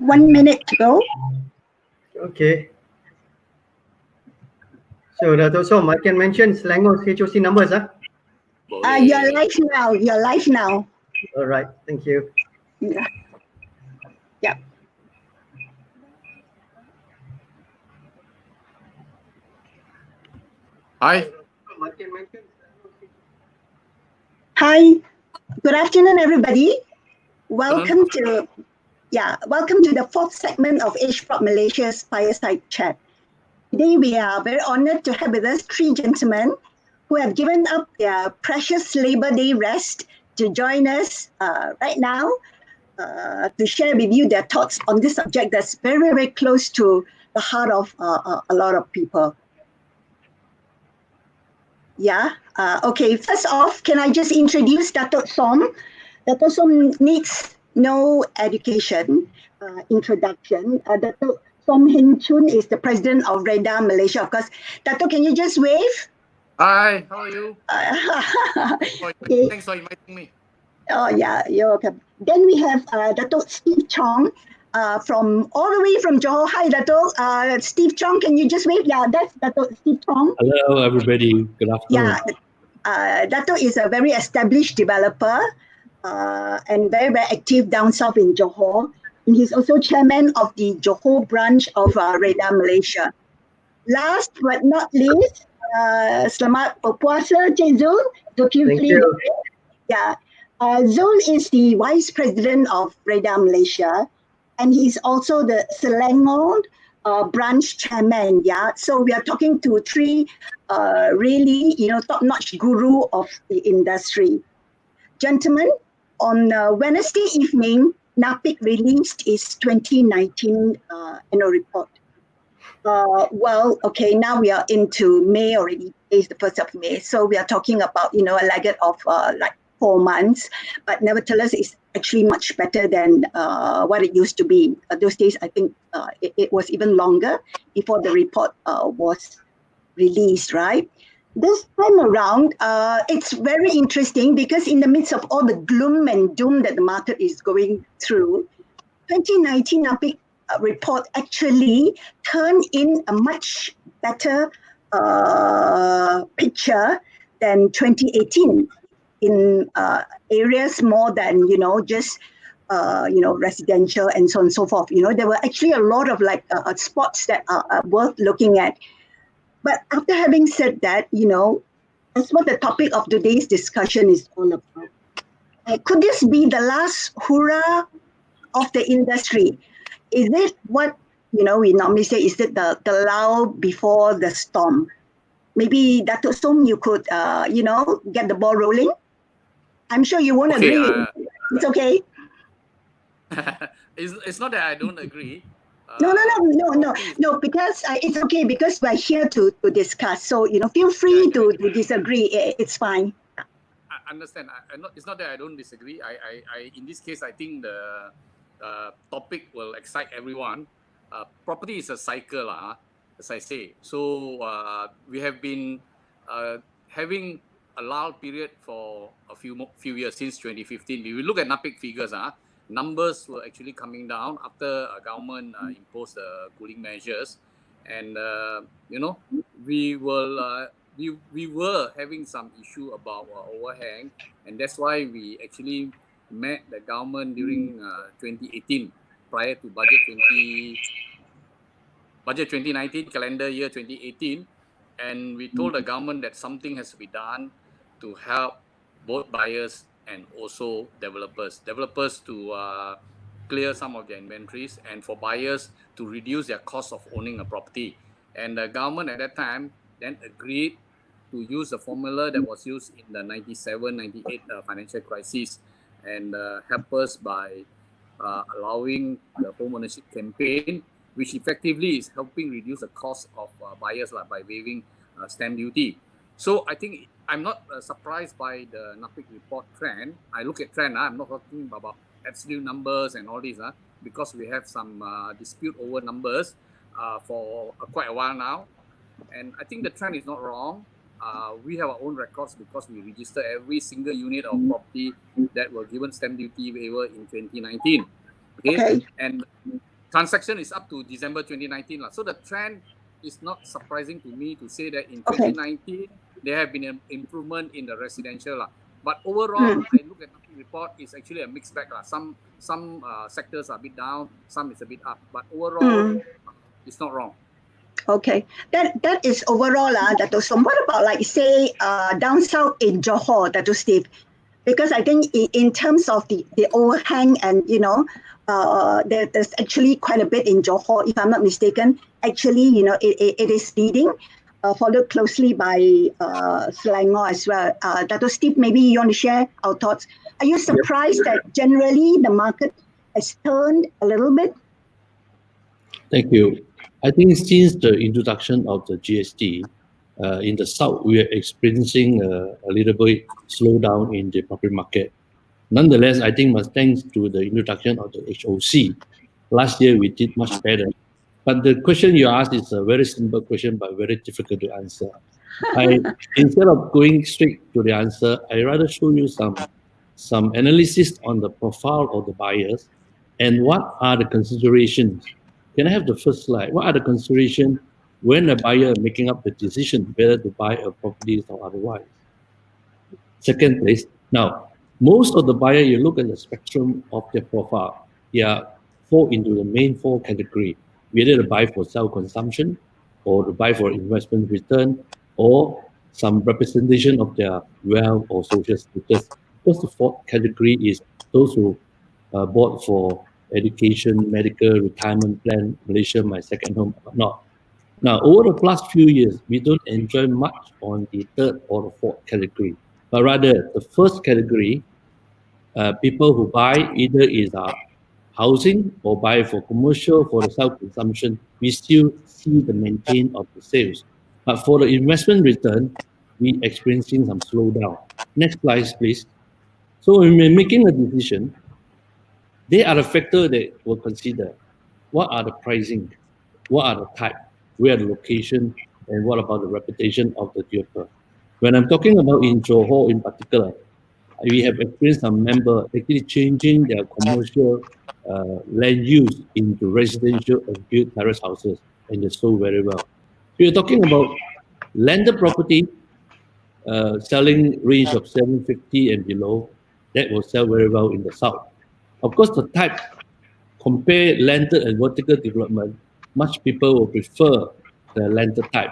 1 minute to go. Okay. So Dato Soam, I can mention Selangor's HOC numbers, huh? You're live now. You're live now. All right, thank you. Yeah. Yeah. Hi. Hi. Good afternoon, everybody. Welcome to the fourth segment of HPROP Malaysia's Fireside Chat. Today, we are very honored to have with us three gentlemen who have given up their precious Labor Day rest to join us right now to share with you their thoughts on this subject that's very, very close to the heart of a lot of people. Yeah. Okay. First off, can I just introduce Dato Soam? Dato Soam needs no education introduction. Dato Soam Heng Choon is the president of REDA Malaysia. Of course, Dato, can you just wave? Hi. How are you? Okay. Thanks for inviting me. Oh yeah, you're welcome. Then we have Dato Steve Chong from all the way from Johor. Hi, Dato. Steve Chong, can you just wave? Yeah, that's Dato Steve Chong. Hello, everybody. Good afternoon. Yeah, Dato is a very established developer and very, very active down south in Johor. And he's also chairman of the Johor branch of REDA Malaysia. Last but not least, selamat berpuasa, Cik Zul. Zulkifly. Yeah. Zul is the vice president of REDA Malaysia, and he's also the Selangor branch chairman. Yeah, so we are talking to three really, top-notch guru of the industry. Gentlemen, on Wednesday evening, NAPIC released its 2019 annual report. Well, okay, now we are into May already. It's the 1st of May, so we are talking about a laggard of like 4 months, but nevertheless, it's actually much better than what it used to be. Those days, I think it was even longer before the report was released, right? This time around, it's very interesting because in the midst of all the gloom and doom that the market is going through, 2019 NAPIC report actually turned in a much better picture than 2018 in areas more than, just, residential and so on and so forth. There were actually a lot of spots that are worth looking at. But after having said that, that's what the topic of today's discussion is all about. Could this be the last hurrah of the industry? Is it what, we normally say, is it the lull before the storm? Maybe Dato Soam, you could, get the ball rolling. I'm sure you won't agree. It's okay. It's not that I don't agree. No, because it's okay because we're here to discuss. So, feel free to disagree. It's fine. I understand. It's not that I don't disagree. I in this case, I think the topic will excite everyone. Property is a cycle, as I say. So we have been having a lull period for a few years since 2015. We will look at NAPIC figures. Numbers were actually coming down after a government imposed cooling measures, and we were having some issue about overhang, and that's why we actually met the government during 2018 prior to budget 2019 calendar year 2018, and we told the government that something has to be done to help both buyers and also developers to clear some of their inventories, and for buyers to reduce their cost of owning a property. And the government at that time then agreed to use the formula that was used in the 97-98 financial crisis, and help us by allowing the home ownership campaign, which effectively is helping reduce the cost of buyers by waiving stamp duty. So I think I'm not surprised by the NAPIC report trend. I look at trend. I'm not talking about absolute numbers and all this, because we have some dispute over numbers for quite a while now. And I think the trend is not wrong. We have our own records because we register every single unit of property that were given stamp duty waiver in 2019. Okay. And transaction is up to December 2019. So the trend is not surprising to me to say that in 2019, there have been an improvement in the residential. But overall, I look at the report, it's actually a mixed bag. Some sectors are a bit down, some is a bit up. But overall, it's not wrong. Okay, that is overall, Dato Soam. What about, like, say, down south in Johor, Dato Steve? Because I think in terms of the overhang and, there's actually quite a bit in Johor, if I'm not mistaken. Actually, it is leading, followed closely by Selangor as well. Dato Steve, maybe you want to share our thoughts. Are you surprised that generally the market has turned a little bit? Thank you. I think since the introduction of the GST, in the south, we are experiencing a little bit slowdown in the property market. Nonetheless, I think thanks to the introduction of the HOC, last year we did much better. But the question you asked is a very simple question, but very difficult to answer. Instead of going straight to the answer, I rather show you some analysis on the profile of the buyers and what are the considerations. Can I have the first slide? What are the considerations when a buyer is making up the decision whether to buy a property or otherwise? Second place. Now, most of the buyer, you look at the spectrum of their profile, they fall into the main four categories. Whether to buy for self-consumption, or to buy for investment return, or some representation of their wealth or social status. Because the fourth category is those who bought for education, medical, retirement plan, Malaysia, my second home, or not. Now, over the past few years, we don't enjoy much on the third or the fourth category, but rather the first category, people who buy either is housing or buy for commercial, for the self-consumption, we still see the maintain of the sales. But for the investment return, we experiencing some slowdown. Next slide, please. So when we're making a decision, they are the factor that we'll consider. What are the pricing? What are the type? Where are the location? And what about the reputation of the developer? When I'm talking about in Johor in particular, we have experienced some member actually changing their commercial land use into residential and built terrace houses, and they sold very well. We are talking about landed property, selling range of 750 and below, that will sell very well in the south. Of course, the type, compare landed and vertical development, much people will prefer the landed type.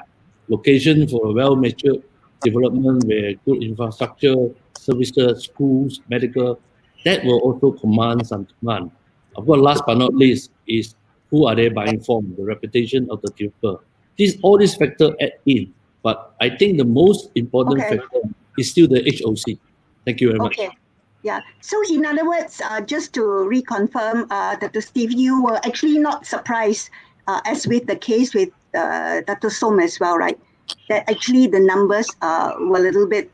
Location for a well-matured development where good infrastructure, services, schools, medical, that will also command some demand. Of course, last but not least is who are they buying from, the reputation of the developer. All these factors add in, but I think the most important factor is still the HOC. Thank you very much. Yeah. So in other words, just to reconfirm, Dato Steve, you were actually not surprised, as with the case with Dato Soam as well, right? That actually the numbers were a little bit,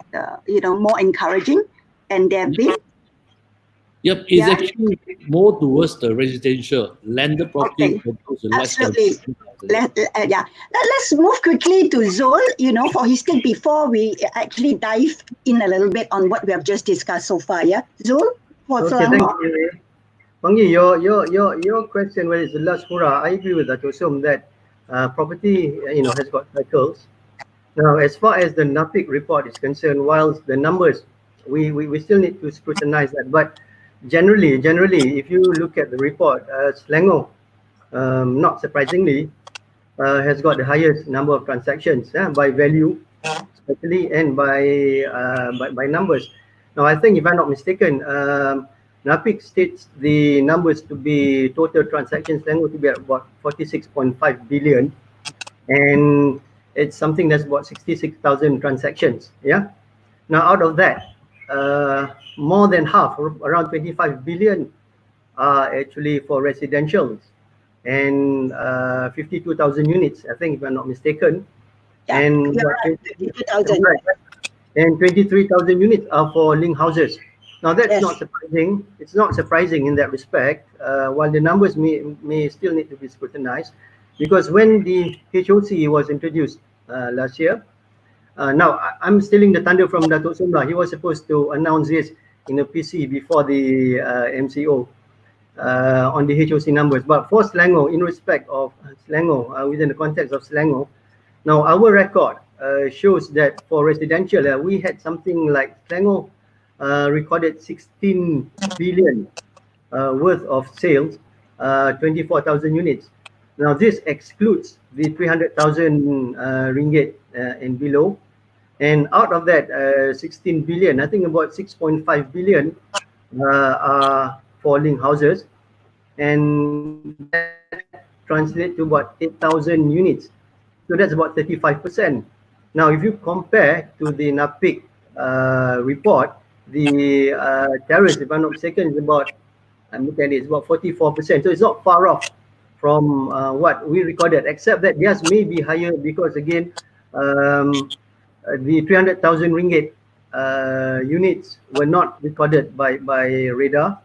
more encouraging, and they've been. Yep, it's actually more towards the residential landed property. Absolutely. Let's move quickly to Zul, for his take before we actually dive in a little bit on what we have just discussed so far. Yeah, Zul. Thank you. Pangi, your question, whether it's the last hurrah, I agree with Dato Soam that property, has got cycles. Now, as far as the NAPIC report is concerned, whilst the numbers, we still need to scrutinize that, but generally, if you look at the report, Selangor, not surprisingly, has got the highest number of transactions by value, especially, and by numbers. Now, I think, if I'm not mistaken, NAPIC states the numbers to be total transactions Selangor to be about 46.5 billion, and it's something that's about 66,000 transactions. Yeah. Now, out of that, more than half, around 25 billion, are actually for residentials, and 52,000 units, I think, if I'm not mistaken. Yeah, and and 23,000 units are for link houses. Now that's Yes. not surprising. It's not surprising in that respect, while the numbers may still need to be scrutinized, because when the HOC was introduced last year, now I'm stealing the thunder from Dato Soam. He was supposed to announce this in a PC before the MCO on the HOC numbers. But for Selangor, in respect of Selangor, within the context of Selangor, now our record shows that for residential, we had something like Selangor recorded 16 billion worth of sales, 24,000 units. Now this excludes the 300,000 ringgit and below. And out of that 16 billion, I think about 6.5 billion are for link houses. And that translates to about 8,000 units. So that's about 35%. Now, if you compare to the NAPIC report, the terrace, if I'm not mistaken, is about, I'm looking at it, it's about 44%. So it's not far off from what we recorded, except that theirs may be higher because, again, the 300,000 ringgit units were not recorded by radar,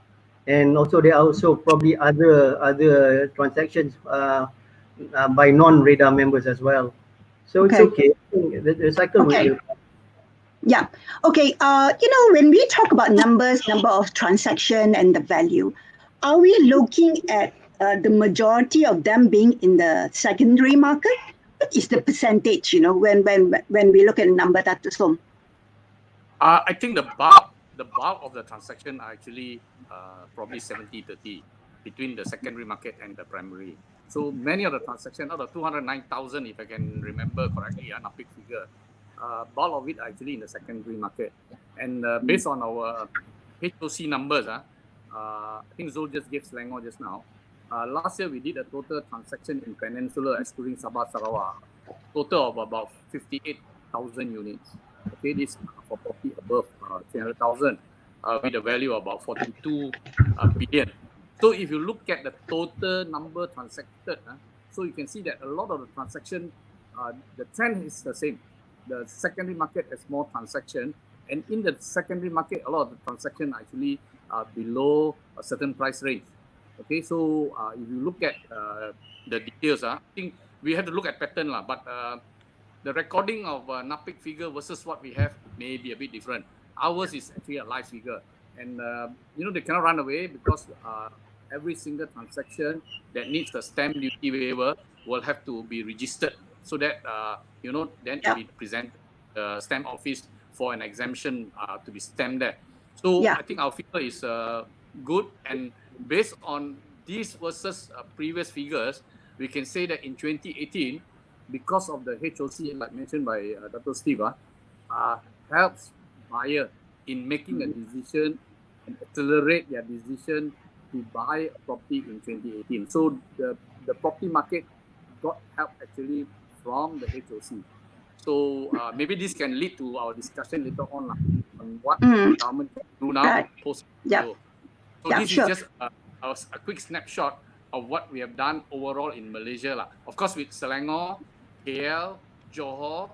and also there are also probably other transactions by non-radar members as well. So it's okay. The cycle will. Yeah. Okay. When we talk about numbers, number of transaction and the value, are we looking at the majority of them being in the secondary market? What is the percentage, when we look at the number, Dato Soam? I think the bulk of the transaction are actually probably 70-30 between the secondary market and the primary. So many of the transactions, out of 209,000, if I can remember correctly, NAPIC figure, bulk of it are actually in the secondary market. And based on our HOC numbers, I think Zul just gave Selangor just now. Last year, we did a total transaction in Peninsula, excluding Sabah Sarawak, total of about 58,000 units. Okay, this for property above 300,000 with a value of about 42 billion. So if you look at the total number transacted, so you can see that a lot of the transaction, the trend is the same. The secondary market has more transaction, and in the secondary market, a lot of the transaction actually are below a certain price range. Okay, so if you look at the details, I think we have to look at pattern, but the recording of NAPIC figure versus what we have may be a bit different. Ours is actually a live figure, and they cannot run away because every single transaction that needs the stamp duty waiver will have to be registered, so that then we present the stamp office for an exemption to be stamped there. So I think our figure is good, and based on these versus previous figures, we can say that in 2018, because of the HOC, like mentioned by Dato Steve, helps buyer in making a decision and accelerate their decision to buy a property in 2018. So the property market got help actually from the HOC. So maybe this can lead to our discussion later on what the government can do now post. So this is just a quick snapshot of what we have done overall in Malaysia. Of course, with Selangor, KL, Johor,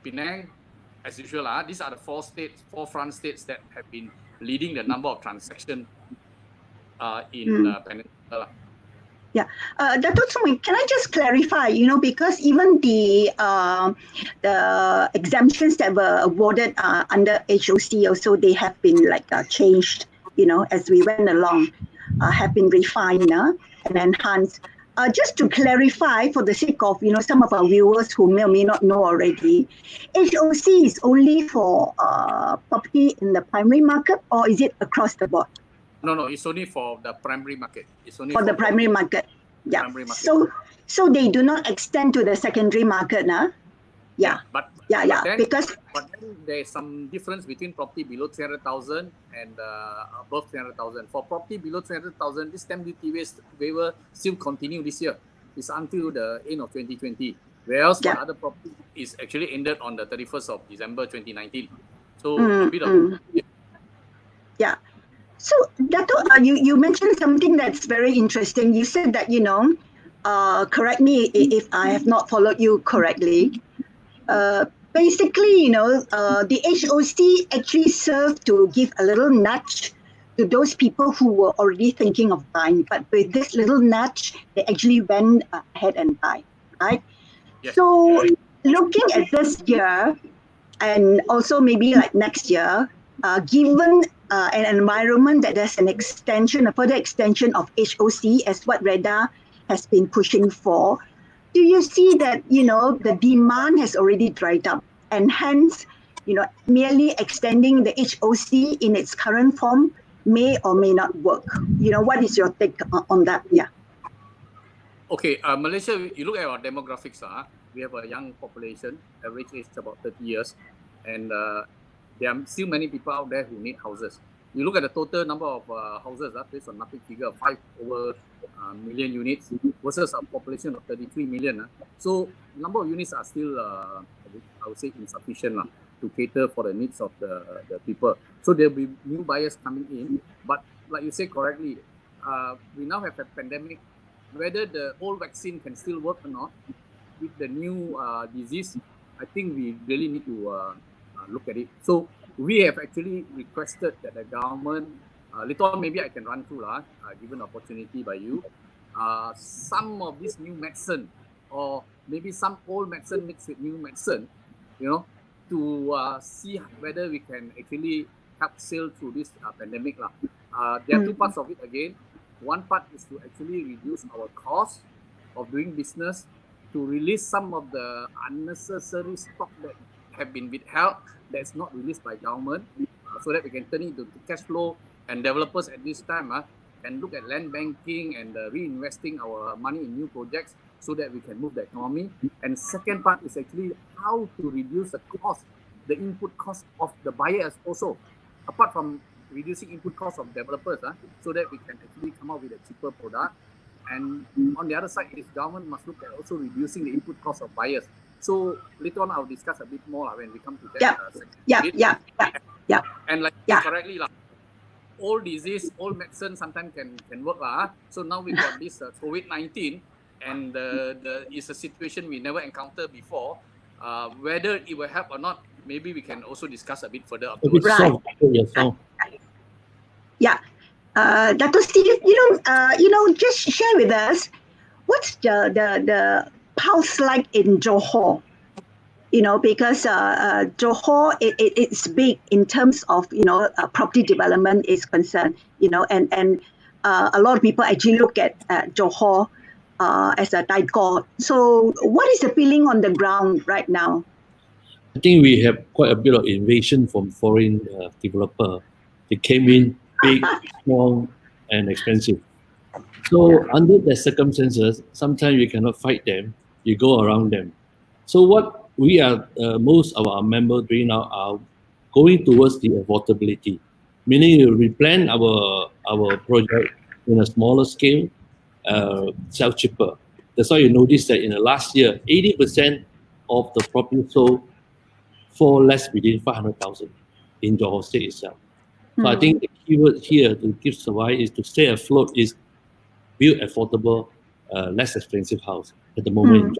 Penang, as usual. These are the four front states that have been leading the number of transactions in Peninsula. Dato Soam, can I just clarify, because even the exemptions that were awarded under HOC also, they have been changed, as we went along, have been refined and enhanced. Just to clarify, for the sake of some of our viewers who may or may not know already, HOC is only for property in the primary market, or is it across the board? No, it's only for the primary market. It's only for the primary market. Yeah. Primary market. So they do not extend to the secondary market, But then there is some difference between property below 300,000 and above 300,000. For property below 300,000, this stamp duty waiver still continue this year. It's until the end of 2020. Whereas for other property is actually ended on the 31st of December 2019. So a bit of So Dato, you mentioned something that's very interesting. You said that correct me if I have not followed you correctly. basically, the HOC actually served to give a little nudge to those people who were already thinking of buying. But with this little nudge, they actually went ahead and buy, right? Yes. So looking at this year, and also maybe like next year, given an environment that there's a further extension of HOC as what REDA has been pushing for, do you see that, the demand has already dried up and hence, merely extending the HOC in its current form may or may not work? What is your take on that? Yeah. Okay, Malaysia, you look at our demographics, we have a young population, average age about 30 years, and there are still many people out there who need houses. You look at the total number of houses based on NAPIC figure of 5 over million units versus a population of 33 million. So number of units are still, I would say, insufficient to cater for the needs of the people. So there will be new buyers coming in, but like you say correctly, we now have a pandemic. Whether the old vaccine can still work or not with the new disease, I think we really need to look at it. So we have actually requested that the government, later on maybe I can run through, given opportunity by you, some of this new medicine or maybe some old medicine mixed with new medicine, to see whether we can actually help sail through this pandemic. There are two parts of it again. One part is to actually reduce our cost of doing business, to release some of the unnecessary stock that have been withheld, that's not released by government, so that we can turn it into cash flow, and developers at this time can look at land banking and reinvesting our money in new projects so that we can move the economy. And second part is actually how to reduce the cost, the input cost of the buyers also, apart from reducing input costs of developers, so that we can actually come up with a cheaper product. And on the other side, is government must look at also reducing the input cost of buyers. So later on, I'll discuss a bit more when we come to that. Yeah. And like correctly, old disease, old medicine sometimes can work. So now we got this COVID-19, and it's a situation we never encountered before. Whether it will help or not, maybe we can also discuss a bit further afterwards. Yeah. Dato Steve, just share with us what's the pulse like in Johor. Because Johor, it's big in terms of property development is concerned. And a lot of people actually look at Johor as a daikor. So what is the feeling on the ground right now? I think we have quite a bit of invasion from foreign developer. They came in big, small, and expensive. So under the circumstances, sometimes you cannot fight them. You go around them. So what we are, most of our members doing now are going towards the affordability, meaning you replan our project in a smaller scale, sell cheaper. That's why you notice that in the last year, 80% of the property sold for less within 500,000 in Johor State itself. So I think the keyword here to give survive is to stay afloat is build affordable, less expensive house at the moment.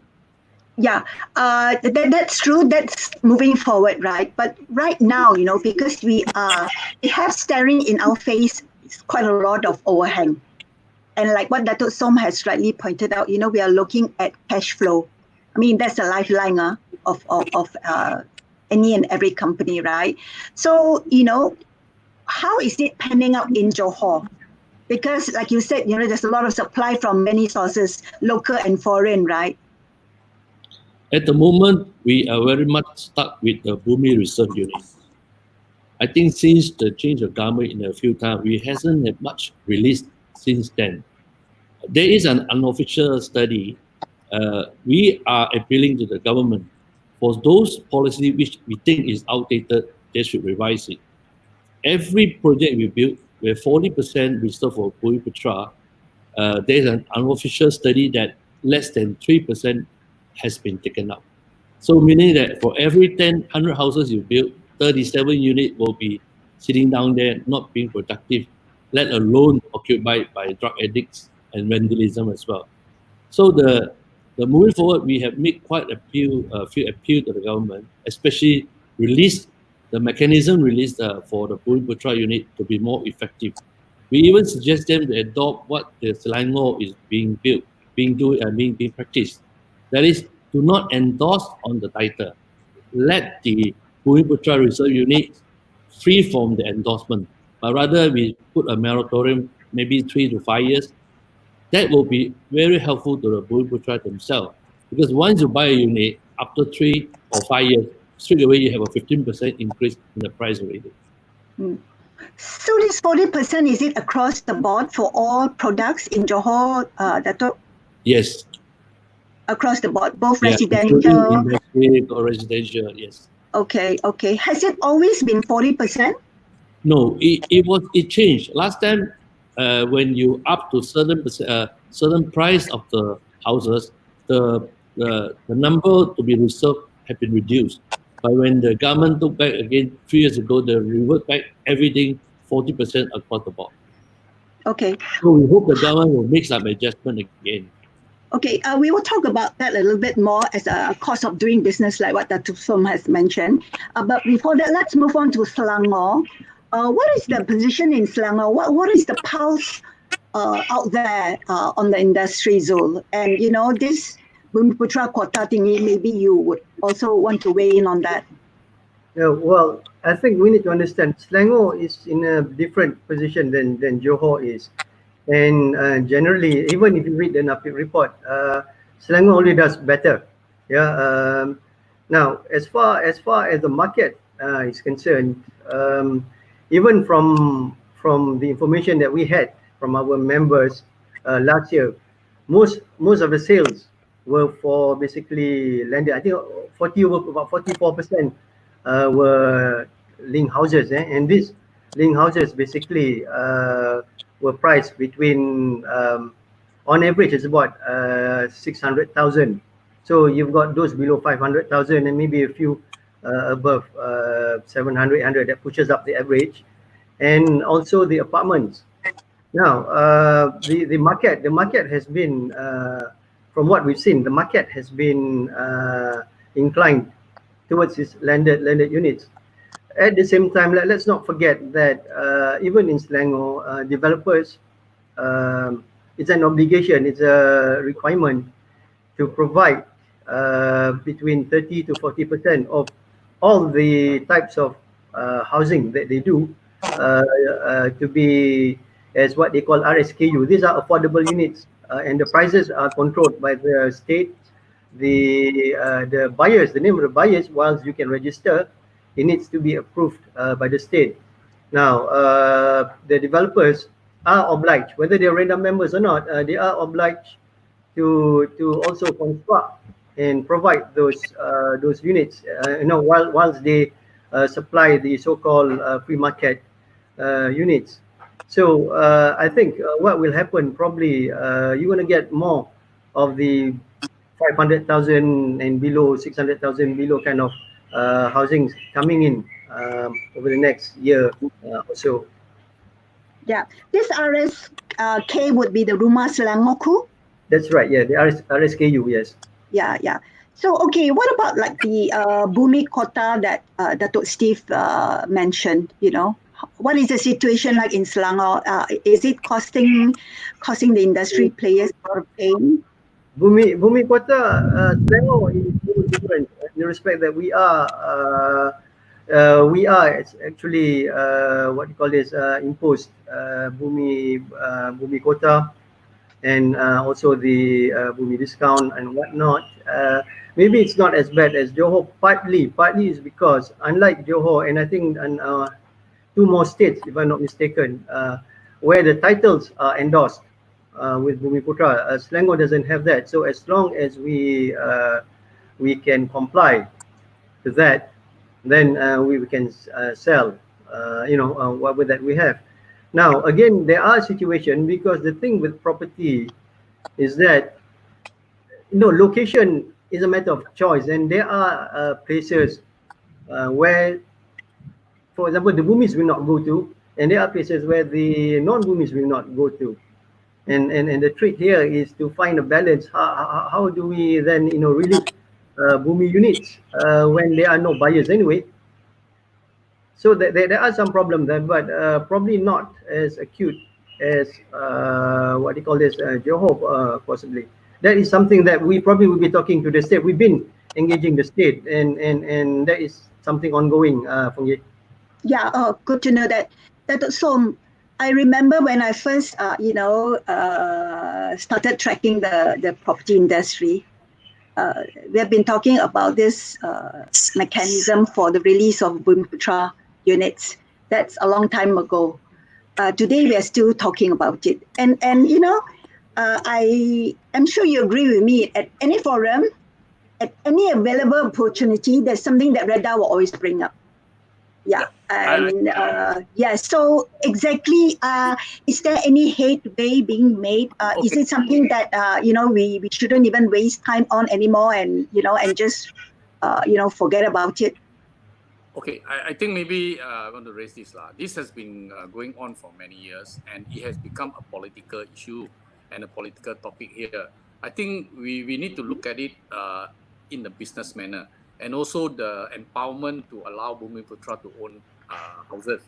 Yeah, that's true. That's moving forward, right? But right now, because we have staring in our face quite a lot of overhang. And like what Dato Soam has rightly pointed out, we are looking at cash flow. I mean, that's a lifeline of any and every company, right? So, how is it panning out in Johor? Because like you said, there's a lot of supply from many sources, local and foreign, right? At the moment, we are very much stuck with the Bumi Reserve Unit. I think since the change of government in a few times, we hasn't had much released since then. There is an unofficial study. We are appealing to the government for those policies which we think is outdated, they should revise it. Every project we build, where 40% reserved for Bumi Putra, there's an unofficial study that less than 3% has been taken up. So meaning that for every 100 houses you build, 37 units will be sitting down there, not being productive, let alone occupied by drug addicts and vandalism as well. So the moving forward, we have made quite a few appeal to the government, especially release the mechanism released for the Bumi Putra unit to be more effective. We even suggest them to adopt what the Selangor is being being practiced. That is, do not endorse on the title. Let the Bumi Putra Reserve unit free from the endorsement, but rather we put a moratorium, maybe 3 to 5 years. That will be very helpful to the Bumi Putra themselves. Because once you buy a unit, after 3 or 5 years, straight away you have a 15% increase in the price already. So this 40%, is it across the board for all products in Johor, Dato? Yes. Across the board, both Yeah, residential? Industry or residential, yes. Okay. Has it always been 40%? No, it changed. Last time, when you up to certain price of the houses, the number to be reserved had been reduced. But when the government took back again 3 years ago, they revert back everything 40% across the board. Okay. So we hope the government will make some adjustment again. Okay, we will talk about that a little bit more as a cost of doing business, like what Dato Soam has mentioned. But before that, let's move on to Selangor. What is the position in Selangor? What is the pulse out there on the industry, Zul? And this Bumi Putra quota thingy, maybe you would also want to weigh in on that. Yeah, well, I think we need to understand Selangor is in a different position than Johor is. And generally, even if you read the NAPIC report, Selangor only does better. Yeah. Now, as far as the market is concerned, even from the information that we had from our members last year, most of the sales were for basically landed. I think about 44% were linked houses, and these linked houses basically were priced between on average it's about 600,000. So you've got those below 500,000 and maybe a few above 700, 800. That pushes up the average, and also the apartments. Now the market has been from what we've seen, the market has been inclined towards its landed units. At the same time, let's not forget that even in Selangor, developers, it's an obligation, it's a requirement to provide between 30 to 40% of all the types of housing that they do to be as what they call RSKU. These are affordable units, and the prices are controlled by the state. The buyers, the name of the buyers, whilst you can register, it needs to be approved by the state. Now, the developers are obliged, whether they're random members or not, they are obliged to also construct and provide those units. Whilst they supply the so-called free market units. So I think what will happen probably you're going to get more of the 500,000 and below, 600,000 below kind of housing coming in over the next year or so. Yeah, this RSK would be the Rumah Selangorku? That's right, yeah, the RSKU, yes. Yeah. So, okay, what about like the Bumi quota that Dato Steve mentioned, What is the situation like in Selangor? Is it costing the industry players a lot of pain? Bumi quota, Selangor is different in the respect that we are actually what you call this imposed Bumi quota, and also the Bumi discount and whatnot. Maybe it's not as bad as Johor. Partly is because unlike Johor, and I think two more states, if I'm not mistaken, where the titles are endorsed with Bumi Putra, Selangor doesn't have that. So as long as we can comply to that, then we can sell, whatever that we have. Now, again, there are situations, because the thing with property is that, location is a matter of choice, and there are places where, for example, the Bumis will not go to, and there are places where the non-Bumis will not go to. And the trick here is to find a balance. How do we then release Bumi units when there are no buyers anyway? So there are some problems there, but probably not as acute as what do you call this, Johor possibly. That is something that we probably will be talking to the state. We've been engaging the state, and that is something ongoing, Fung Yee. Yeah, oh, good to know that. Dato Soam, I remember when I first, started tracking the property industry. We have been talking about this mechanism for the release of Bumiputra units. That's a long time ago. Today we are still talking about it, and I am sure you agree with me. At any forum, at any available opportunity, there's something that Reda will always bring up. Yeah, and so exactly, is there any headway being made? Is it something that we shouldn't even waste time on anymore, and and just forget about it? Okay, I think maybe I want to raise this. This has been going on for many years, and it has become a political issue and a political topic here. I think we need to look at it in the business manner, and also the empowerment to allow Bumiputra to own houses.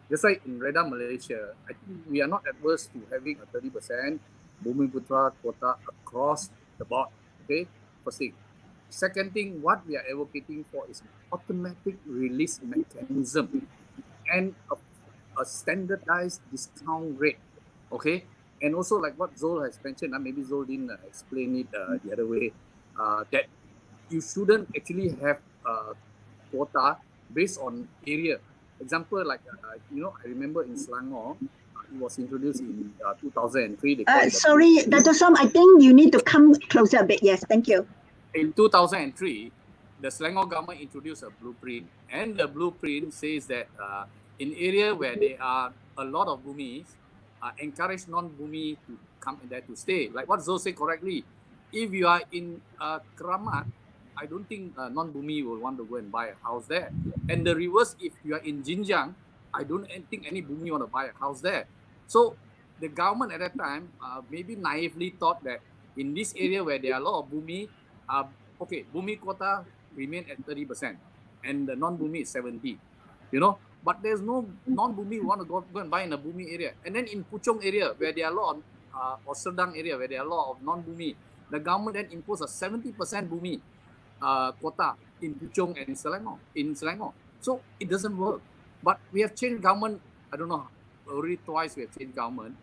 Just like in Reda, Malaysia, I think we are not adverse to having a 30% Bumiputra quota across the board. Okay, first thing. Second thing, what we are advocating for is an automatic release mechanism and a standardized discount rate. Okay, and also like what Zul has mentioned, maybe Zul didn't explain it the other way, that you shouldn't actually have a quota based on area. Example, like I remember in Selangor, it was introduced in 2003. They call it sorry, Dato Soam, I think you need to come closer a bit. Yes, thank you. In 2003, the Selangor government introduced a blueprint, and the blueprint says that in area where there are a lot of Bumis, encourage non-Bumi to come in there to stay. Like what Zul said correctly, if you are in Keramat, I don't think non-Bumi will want to go and buy a house there. And the reverse, if you are in Jinjiang, I don't think any Bumi want to buy a house there. So the government at that time maybe naively thought that in this area where there are a lot of Bumi, Bumi quota remain at 30%, and the non-Bumi is 70. But there's no non-Bumi who want to go and buy in the Bumi area. And then in Puchong area, where there are a lot of, or Serdang area, where there are a lot of non-Bumi, the government then imposed a 70% Bumi quota in Puchong and Selangor. So it doesn't work. But we have changed government, I don't know, already twice we have changed government,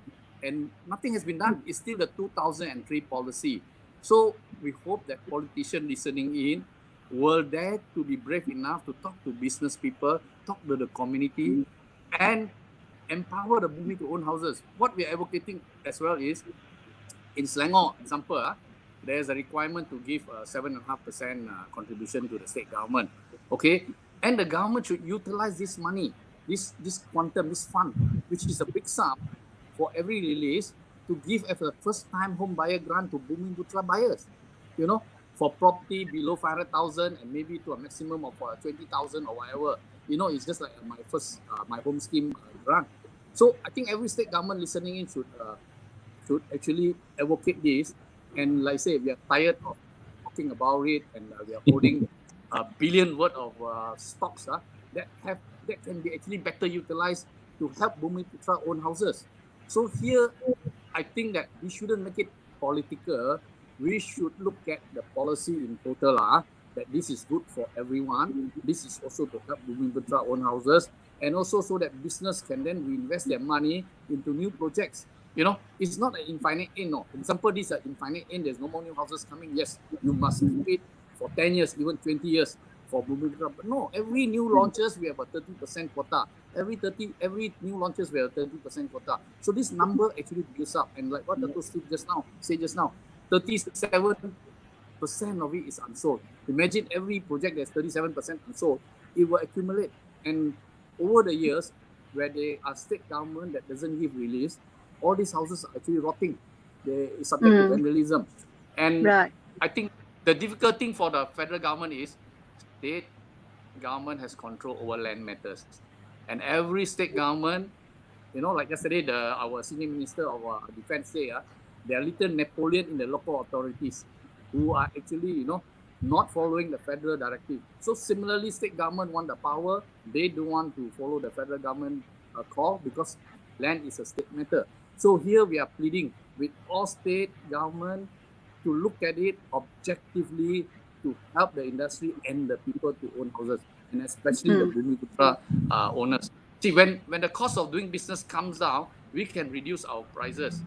and nothing has been done. It's still the 2003 policy. So we hope that politicians listening in will dare to be brave enough to talk to business people, talk to the community, and empower the Bumi to own houses. What we are advocating as well is, in Selangor, example, there's a requirement to give 7.5% contribution to the state government. Okay, and the government should utilize this money, this quantum, this fund, which is a big sum for every release, to give as a first-time home buyer grant to Bumiputra buyers, for property below 500,000 and maybe to a maximum of 20,000 or whatever. It's just like my home scheme grant. So I think every state government listening in should actually advocate this. And like I say, we are tired of talking about it, and we are holding a billion worth of stocks that can be actually better utilized to help Bumiputra own houses. So here, I think that we shouldn't make it political. We should look at the policy in total, that this is good for everyone. This is also to help Bumiputra own houses, and also so that business can then reinvest their money into new projects. It's not an infinite end. No. For example, this is an infinite end. There's no more new houses coming. Yes, you must wait for 10 years, even 20 years for Bumiputra. But no, every new launches, we have a 30% quota. Every new launches, we have a 30% quota. So this number actually builds up. And like what Dato Steve said just now, 37% of it is unsold. Imagine every project that's 37% unsold, it will accumulate. And over the years, where there are state government that doesn't give release, all these houses are actually rotting. They are subject to vandalism. And I think the difficult thing for the federal government is state government has control over land matters. And every state government like yesterday, our senior minister of defense say, they are little Napoleon in the local authorities who are actually, not following the federal directive. So similarly, state government want the power. They don't want to follow the federal government call because land is a state matter. So here we are pleading with all state government to look at it objectively to help the industry and the people to own houses, and especially the Bumiputra owners. See, when the cost of doing business comes down, we can reduce our prices,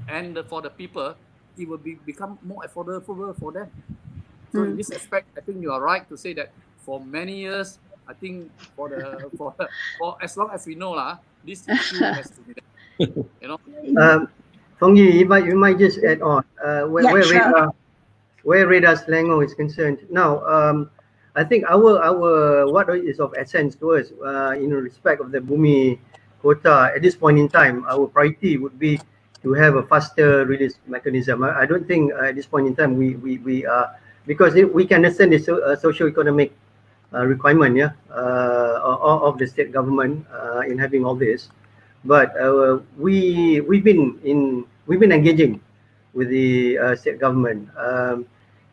and for the people, it will become more affordable for them. So in this aspect, I think you are right to say that for many years, I think for as long as we know this issue has to be there. Fong Yi, you might just add on Sure. where radar Selangor is concerned. Now, I think our what is of essence to us in respect of the Bumi quota at this point in time, our priority would be to have a faster release mechanism. I don't think at this point in time we are, because we can understand the socio-economic requirement of the state government in having all this, but we've been engaging with the state government,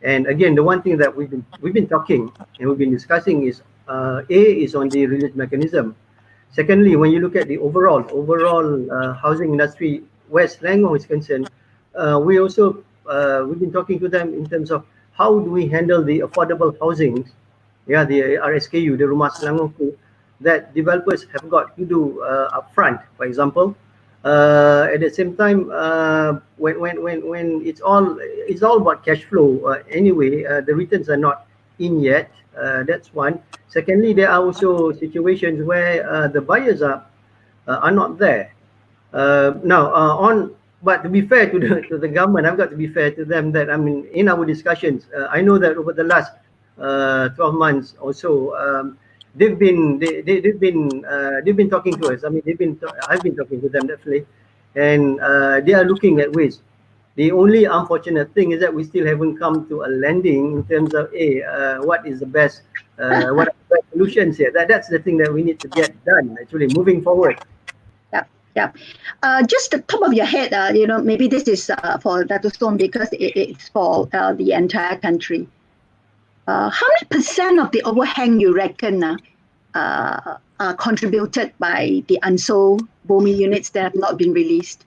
and again, the one thing that we've been talking and we've been discussing is is on the release mechanism. Secondly, when you look at the overall housing industry where Selangor is concerned, we also we've been talking to them in terms of how do we handle the affordable housing, the RSKU, the Rumah Selangorku, that developers have got to do upfront. For example, at the same time, when it's all about cash flow anyway, the returns are not in yet. That's one. Secondly, there are also situations where the buyers are not there. But to be fair to the government, I've got to be fair to them that, I mean, in our discussions, I know that over the last 12 months or so, they've been talking to us. I mean, I've been talking to them definitely, and they are looking at ways. The only unfortunate thing is that we still haven't come to a landing in terms of what is the best what are the best solutions here. That's the thing that we need to get done actually moving forward. Yeah. Just the top of your head, maybe this is for Dato Soam because it's for the entire country. How many percent of the overhang you reckon are contributed by the unsold Bumi units that have not been released?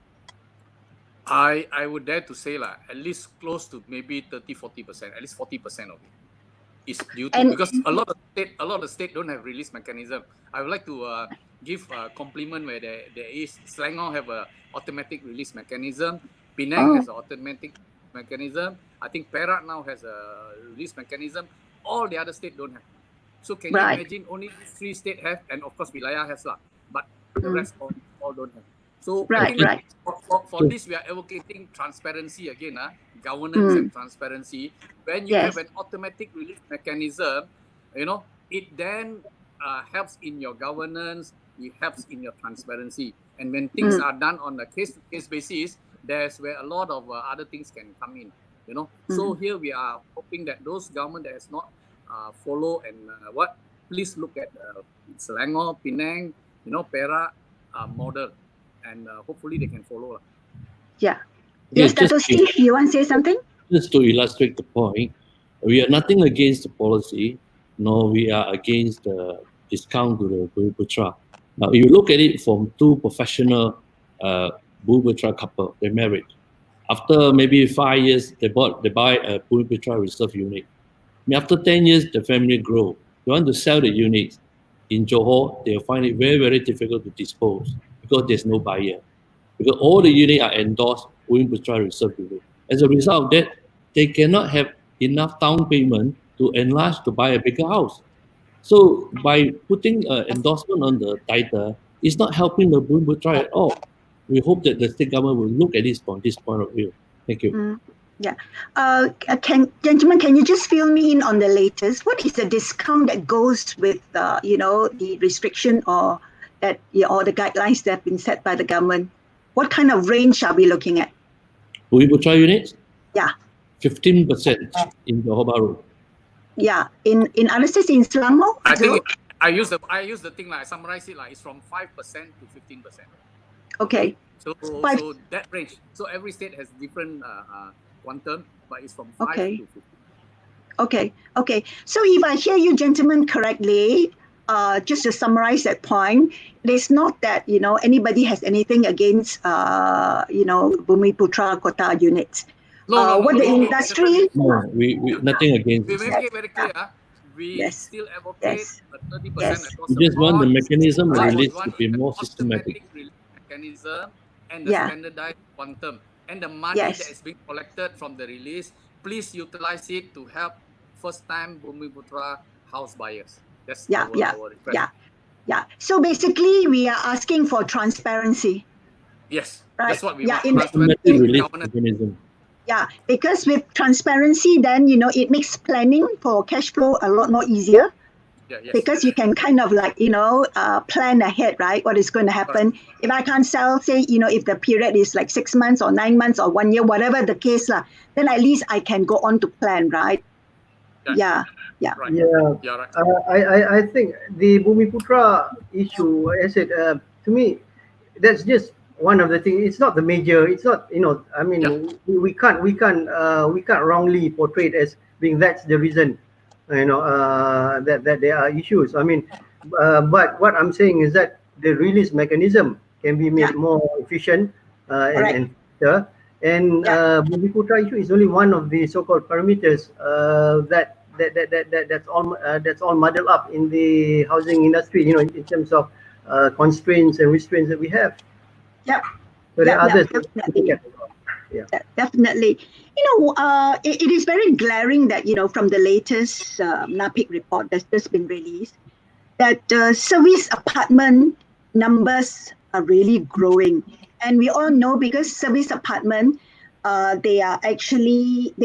I would dare to say at least close to maybe 30-40%, at least 40% of it is due to, because a lot of state don't have release mechanism. I would like to give a compliment where there is. Selangor have a automatic release mechanism. Penang has an automatic mechanism. I think Perak now has a release mechanism. All the other states don't have. So can you imagine only these 3 states have, and of course Wilayah has but the rest all don't have. So I think for this we are advocating transparency again, governance and transparency. When you have an automatic release mechanism, it then helps in your governance, it helps in your transparency. And when things are done on a case-to-case basis, there's where a lot of other things can come in. So here we are hoping that those government that has not follow and please look at Selangor, Penang, Perak model, and hopefully they can follow. Yeah. Yes, Dato Steve, you want to say something? Just to illustrate the point, we are nothing against the policy, nor we are against the discount to the Bumiputra. Now, if you look at it from 2 professional Bumiputra couple, they married. After maybe 5 years, they buy a Bumiputra reserve unit. I mean, after 10 years, the family grow. They want to sell the units. In Johor, they'll find it very, very difficult to dispose because there's no buyer. Because all the units are endorsed Bumiputra reserve unit. As a result of that, they cannot have enough down payment to enlarge to buy a bigger house. So by putting an endorsement on the title, it's not helping the Bumiputra at all. We hope that the state government will look at this from this point of view. Thank you. Yeah. Gentlemen, can you just fill me in on the latest? What is the discount that goes with, the restriction or the guidelines that have been set by the government? What kind of range are we looking at? Bumiputra units? Yeah. 15% in Johor Bahru. Yeah. In other states, in Selangor? I think I use the thing I summarize it it's from 5% to 15%. Okay. So Five. so that range. So every state has different quantum, but it's from 5 Okay. to 50. Okay. Okay. So if I hear you gentlemen correctly, just to summarize that point, it is not that anybody has anything against Bumiputra Kota units. No. What the We industry? No, we nothing against we it. make it very clear. We Yes. still advocate Yes. a 30% Yes. across We the just want the board, mechanism of but we release to want be the more systematic. automatic release mechanism and the Yeah. standardized quantum. And the money that Yes. is being collected from the release, please utilize it to help first-time Bumiputra house buyers. That's Yeah. Yeah. our request. Yeah. Yeah. So basically, we are asking for transparency, Yes, right? that's what we Yeah. want. Automatic Transparency, release governance. mechanism. Yeah, because with transparency, then it makes planning for cash flow a lot more easier. Yeah, yes. Because you can kind of plan ahead, right? What is going to happen if I can't sell, say, if the period is like 6 months or 9 months or 1 year, whatever the case, then at least I can go on to plan, right? Yeah. Right. Yeah, Yeah, right. I think the Bumiputra issue, as I said, to me, that's just one of the things. It's not the major. It's not, I mean, Yeah. we can't wrongly portray it as being that's the reason, that there are issues. I mean, but what I'm saying is that the release mechanism can be made Yeah. more efficient Correct. and faster. And Yeah. Bumiputra issue is only one of the so-called parameters that's all muddled up in the housing industry. In terms of constraints and restraints that we have. Yep. So there are others. Definitely. Yeah. Definitely. It is very glaring that, from the latest NAPIC report that's just been released, that service apartment numbers are really growing. And we all know because service apartment, they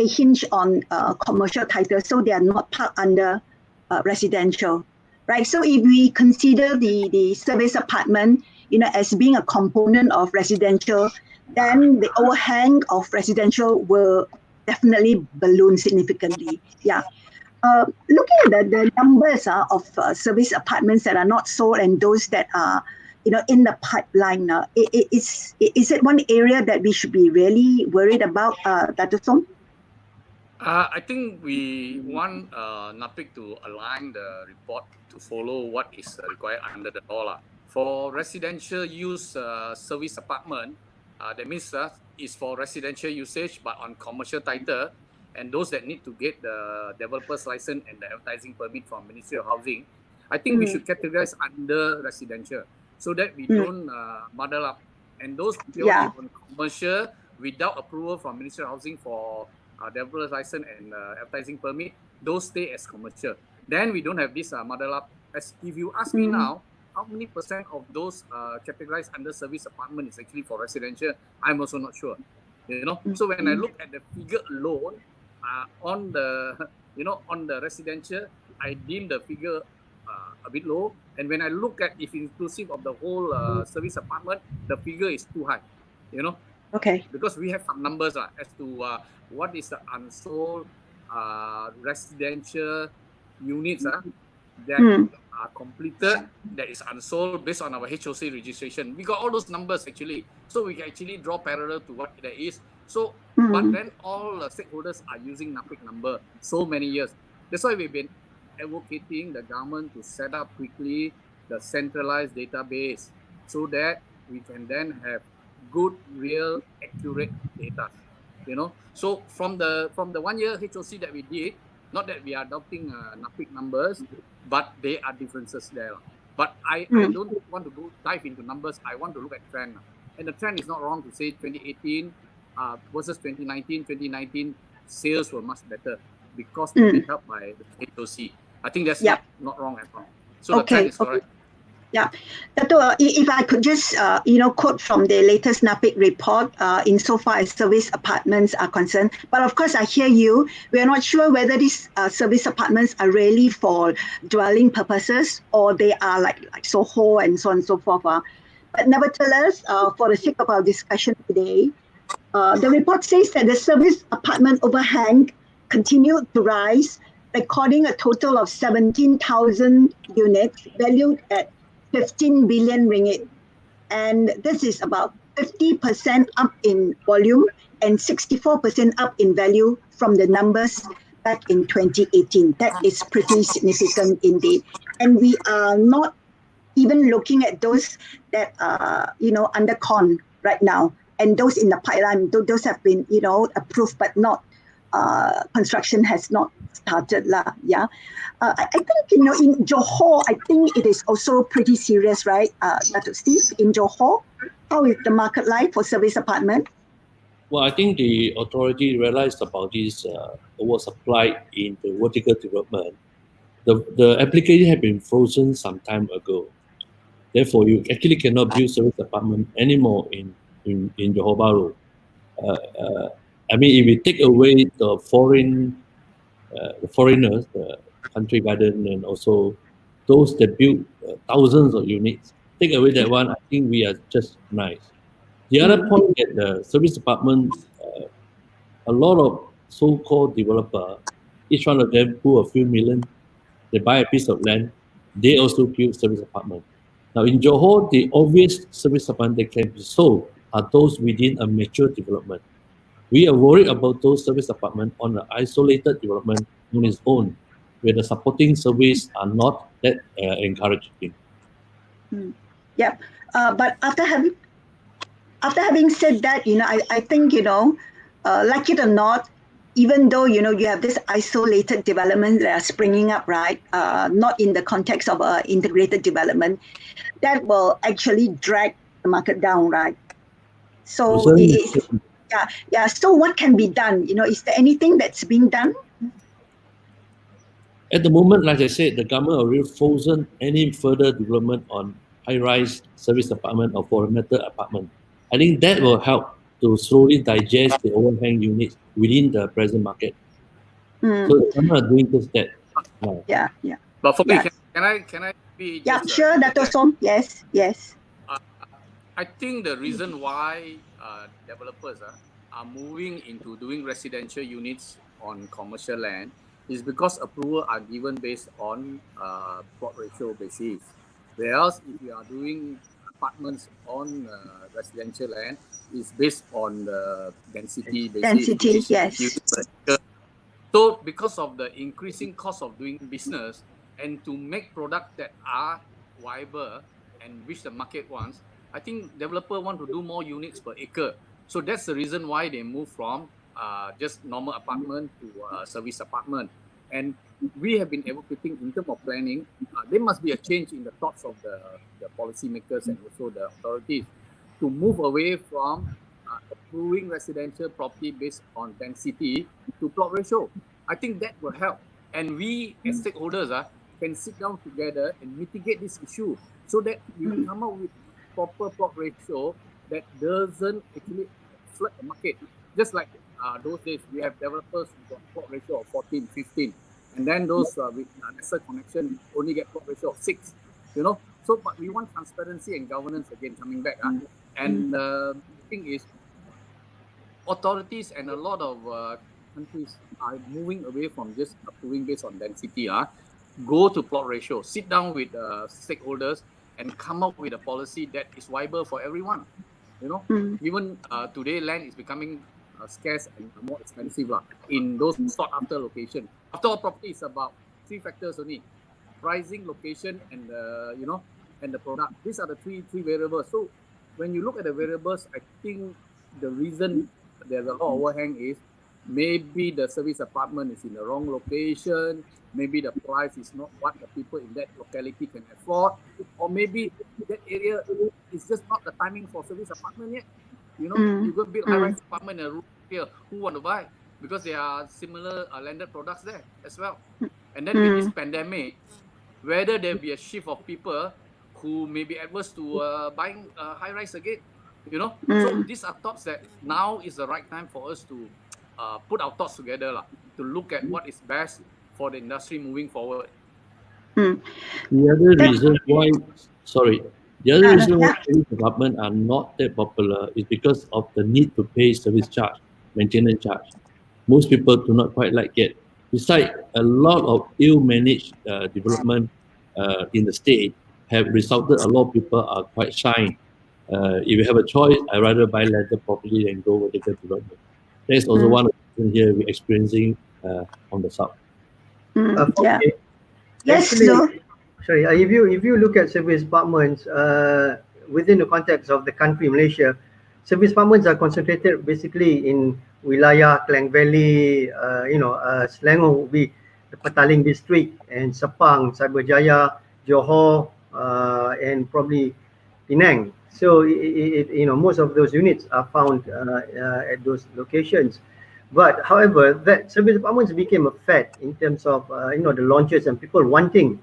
hinge on commercial titles, so they are not part under residential, right? So if we consider the service apartment, as being a component of residential, then the overhang of residential will definitely balloon significantly. Yeah. Looking at the numbers of service apartments that are not sold and those that are in the pipeline, is it one area that we should be really worried about, Dato Soam? I think we want NAPIC to align the report to follow what is required under the law. For residential use service apartment, that means is for residential usage but on commercial title, and those that need to get the developer's license and the advertising permit from Ministry of Housing, I think we should categorize under residential so that we don't muddle up. And those purely on commercial without approval from Ministry of Housing for developer's license and advertising permit, those stay as commercial. Then we don't have this muddle up. As if you ask me now, how many percent of those categorized under service apartment is actually for residential? I'm also not sure. So when I look at the figure alone on the residential, I deem the figure a bit low. And when I look at if inclusive of the whole service apartment, the figure is too high. Okay. Because we have some numbers as to what is the unsold residential units that are completed, that is unsold based on our HOC registration. We got all those numbers actually. So we can actually draw parallel to what there is. So, but then all the stakeholders are using NAPIC number so many years. That's why we've been advocating the government to set up quickly the centralized database so that we can then have good, real, accurate data. So from the 1 year HOC that we did, not that we are adopting NAPIC numbers, but there are differences there. But I don't want to go dive into numbers. I want to look at trend. And the trend is not wrong to say 2018 versus 2019. 2019 sales were much better because they've been helped by the HOC. I think that's not wrong at all. So the trend is correct. Yeah, Dato, if I could just quote from the latest NAPIC report insofar as service apartments are concerned. But of course, I hear you. We are not sure whether these service apartments are really for dwelling purposes or they are like Soho and so on and so forth. But nevertheless, for the sake of our discussion today, the report says that the service apartment overhang continued to rise, recording a total of 17,000 units valued at 15 billion ringgit. And this is about 50% up in volume and 64% up in value from the numbers back in 2018. That is pretty significant indeed. And we are not even looking at those that are, under con right now. And those in the pipeline, those have been, approved, but not, construction has not started. Yeah. I think, in Johor, I think it is also pretty serious, right? Dato' Steve, in Johor, how is the market like for service apartment? Well, I think the authority realized about this oversupply in the vertical development. The application had been frozen some time ago. Therefore, you actually cannot build service apartment anymore in Johor Bahru. I mean, if we take away the foreigners, the country garden, and also those that build thousands of units, take away that one, I think we are just nice. The other point that the service apartment, a lot of so-called developer, each one of them put a few million, they buy a piece of land, they also build service apartment. Now in Johor, the obvious service apartment that can be sold are those within a mature development. We are worried about those service apartments on an isolated development on its own, where the supporting service are not that encouraging. Yeah, but after having said that, I think, like it or not, even though, you have this isolated development that are springing up, right? Not in the context of integrated development, that will actually drag the market down, right? So yeah. So what can be done? Is there anything that's being done? At the moment, like I said, the government already frozen any further development on high-rise service apartment or foreigner apartment. I think that will help to slowly digest the overhang units within the present market. So the government are doing just that. Yeah. But for me, Yeah. can I be? Yeah, just, sure, Dato Soam. Yes. I think the reason why developers are moving into doing residential units on commercial land is because approval are given based on plot ratio basis. Whereas if you are doing apartments on residential land, is based on the density basis. Density, yes. So because of the increasing cost of doing business and to make products that are viable and which the market wants, I think developer want to do more units per acre. So that's the reason why they move from just normal apartment to service apartment. And we have been advocating in terms of planning, there must be a change in the thoughts of the policymakers and also the authorities to move away from approving residential property based on density to plot ratio. I think that will help. And we as stakeholders can sit down together and mitigate this issue so that we come up with proper plot ratio that doesn't actually flood the market. Just like those days, we have developers who got plot ratio of 14, 15. And then those with lesser connection only get plot ratio of 6. So but we want transparency and governance again coming back. And the thing is, authorities and a lot of countries are moving away from just approving based on density. Go to plot ratio, sit down with stakeholders and come up with a policy that is viable for everyone. Even today land is becoming scarce and more expensive in those sought after location. After all, property is about 3 factors only: pricing, location, and and the product. These are the three variables. So when you look at the variables, I think the reason there's a lot of overhang is maybe the service apartment is in the wrong location, maybe the price is not what the people in that locality can afford, or maybe that area is just not the timing for service apartment yet. You go build high-rise apartment in a rural area, who want to buy? Because there are similar landed products there as well. And then with this pandemic, whether there be a shift of people who may be adverse to buying high-rise again, So these are thoughts that now is the right time for us to put our thoughts together to look at what is best for the industry moving forward. The other reason why service apartments are not that popular is because of the need to pay service charge, maintenance charge. Most people do not quite like it. Besides, a lot of ill-managed development in the state have resulted a lot of people are quite shy If you have a choice, I rather buy landed property than go vertical development. That's also one of the reasons here we're experiencing on the south. Yeah. Okay. Yes, Actually, Lou. sorry, if you look at service apartments within the context of the country, Malaysia, service apartments are concentrated basically in wilayah Klang Valley, Selangor would be the Petaling district, and Sepang, Cyberjaya, Johor, and probably Penang. So most of those units are found at those locations. But however, that service apartments became a fad in terms of the launches and people wanting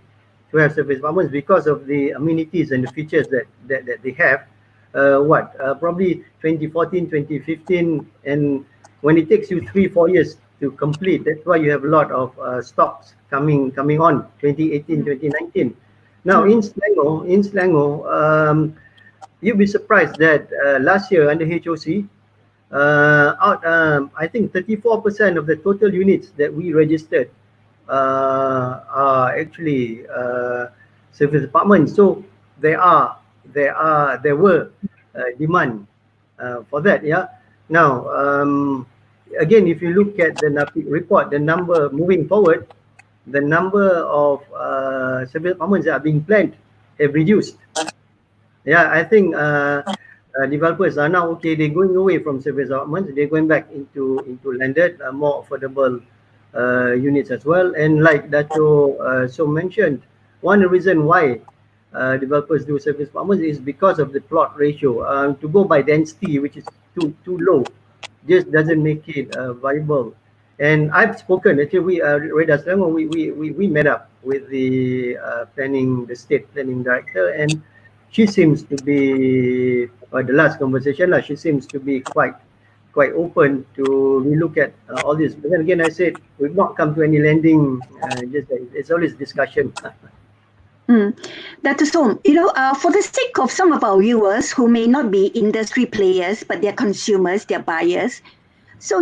to have service apartments because of the amenities and the features that they have. Probably 2014, 2015, and when it takes you 3-4 years to complete, that's why you have a lot of stocks coming on 2018, 2019. Now in Selangor, you'll be surprised that last year under HOC, I think 34% of the total units that we registered are actually service apartments. So there were demand for that. Yeah. Now, again, if you look at the NAPIC report, the number moving forward, the number of service apartments that are being planned have reduced. Yeah, I think developers are now okay. They're going away from service apartments. They're going back into landed, more affordable units as well. And like Dato so mentioned, one reason why developers do service apartments is because of the plot ratio. To go by density, which is too low, just doesn't make it viable. And I've spoken actually. Reda Selangor, we met up with the the state planning director, and she seems to be the last conversation. She seems to be quite open to relook at all this. But then again, I said we've not come to any landing. Just it's always discussion. Dato Soam, for the sake of some of our viewers who may not be industry players, but they're consumers, they're buyers. So,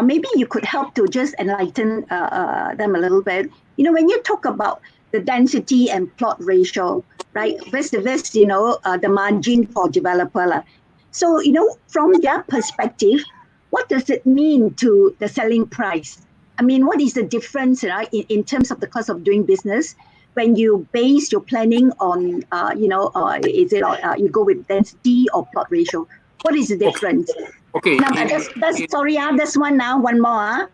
maybe you could help to just enlighten them a little bit. When you talk about the density and plot ratio, right, versus, the margin for developer. So, from their perspective, what does it mean to the selling price? I mean, what is the difference, right, in terms of the cost of doing business when you base your planning on, is it you go with density or plot ratio? What is the difference? Okay. Now, that's one now, one more.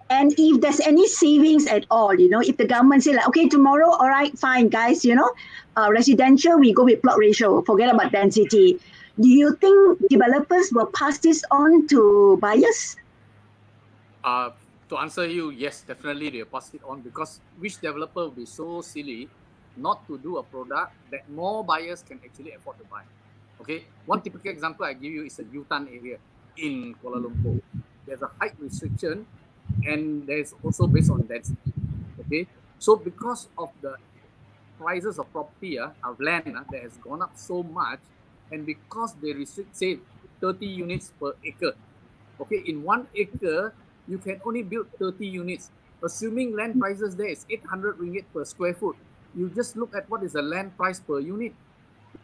And if there's any savings at all, if the government say like, okay, tomorrow, all right, fine, guys, residential, we go with plot ratio, forget about density. Do you think developers will pass this on to buyers? To answer you, yes, definitely they'll pass it on, because which developer will be so silly not to do a product that more buyers can actually afford to buy? Okay, one typical example I give you is the Yutan area in Kuala Lumpur. There's a height restriction, and there's also based on density. Okay, so because of the prices of property of land that has gone up so much, and because they restrict, say, 30 units per acre. Okay, in 1 acre you can only build 30 units. Assuming land prices there is 800 ringgit per square foot, you just look at what is the land price per unit.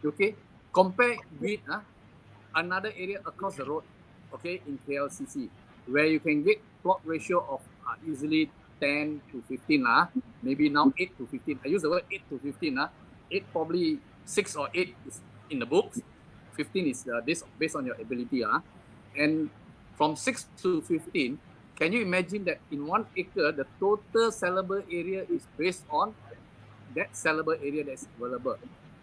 Okay, compare with another area across the road, okay, in KLCC, where you can get plot ratio of easily 10 to 15 maybe now 8 to 15. I use the word 8 to 15 8 probably 6 or 8 is in the books, 15 is this based on your ability and from 6 to 15, can you imagine that in 1 acre the total sellable area is based on that sellable area that's available,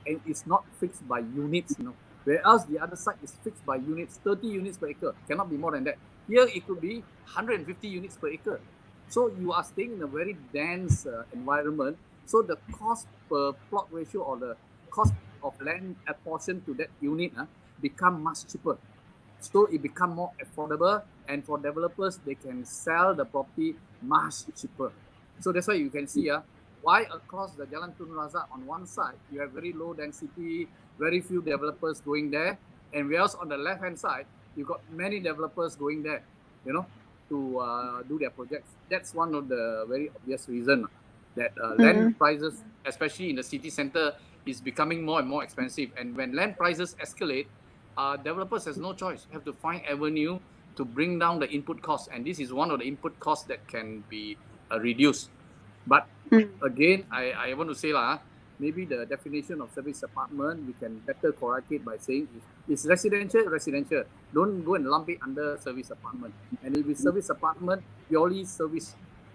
and it's not fixed by units, whereas the other side is fixed by units, 30 units per acre, cannot be more than that. Here it could be 150 units per acre. So you are staying in a very dense environment. So the cost per plot ratio, or the cost of land apportion to that unit become much cheaper. So it become more affordable, and for developers, they can sell the property much cheaper. So that's why you can see why across the Jalan Tun Razak on one side, you have very low density, very few developers going there. And whereas on the left-hand side, you got many developers going there, to do their projects. That's one of the very obvious reasons that land prices, especially in the city center, is becoming more and more expensive. And when land prices escalate, developers has no choice. Have to find avenue to bring down the input cost, and this is one of the input costs that can be reduced. But again, I want to say maybe the definition of service apartment we can better correct it by saying it's residential. Don't go and lump it under service apartment. And if it's service apartment, purely service,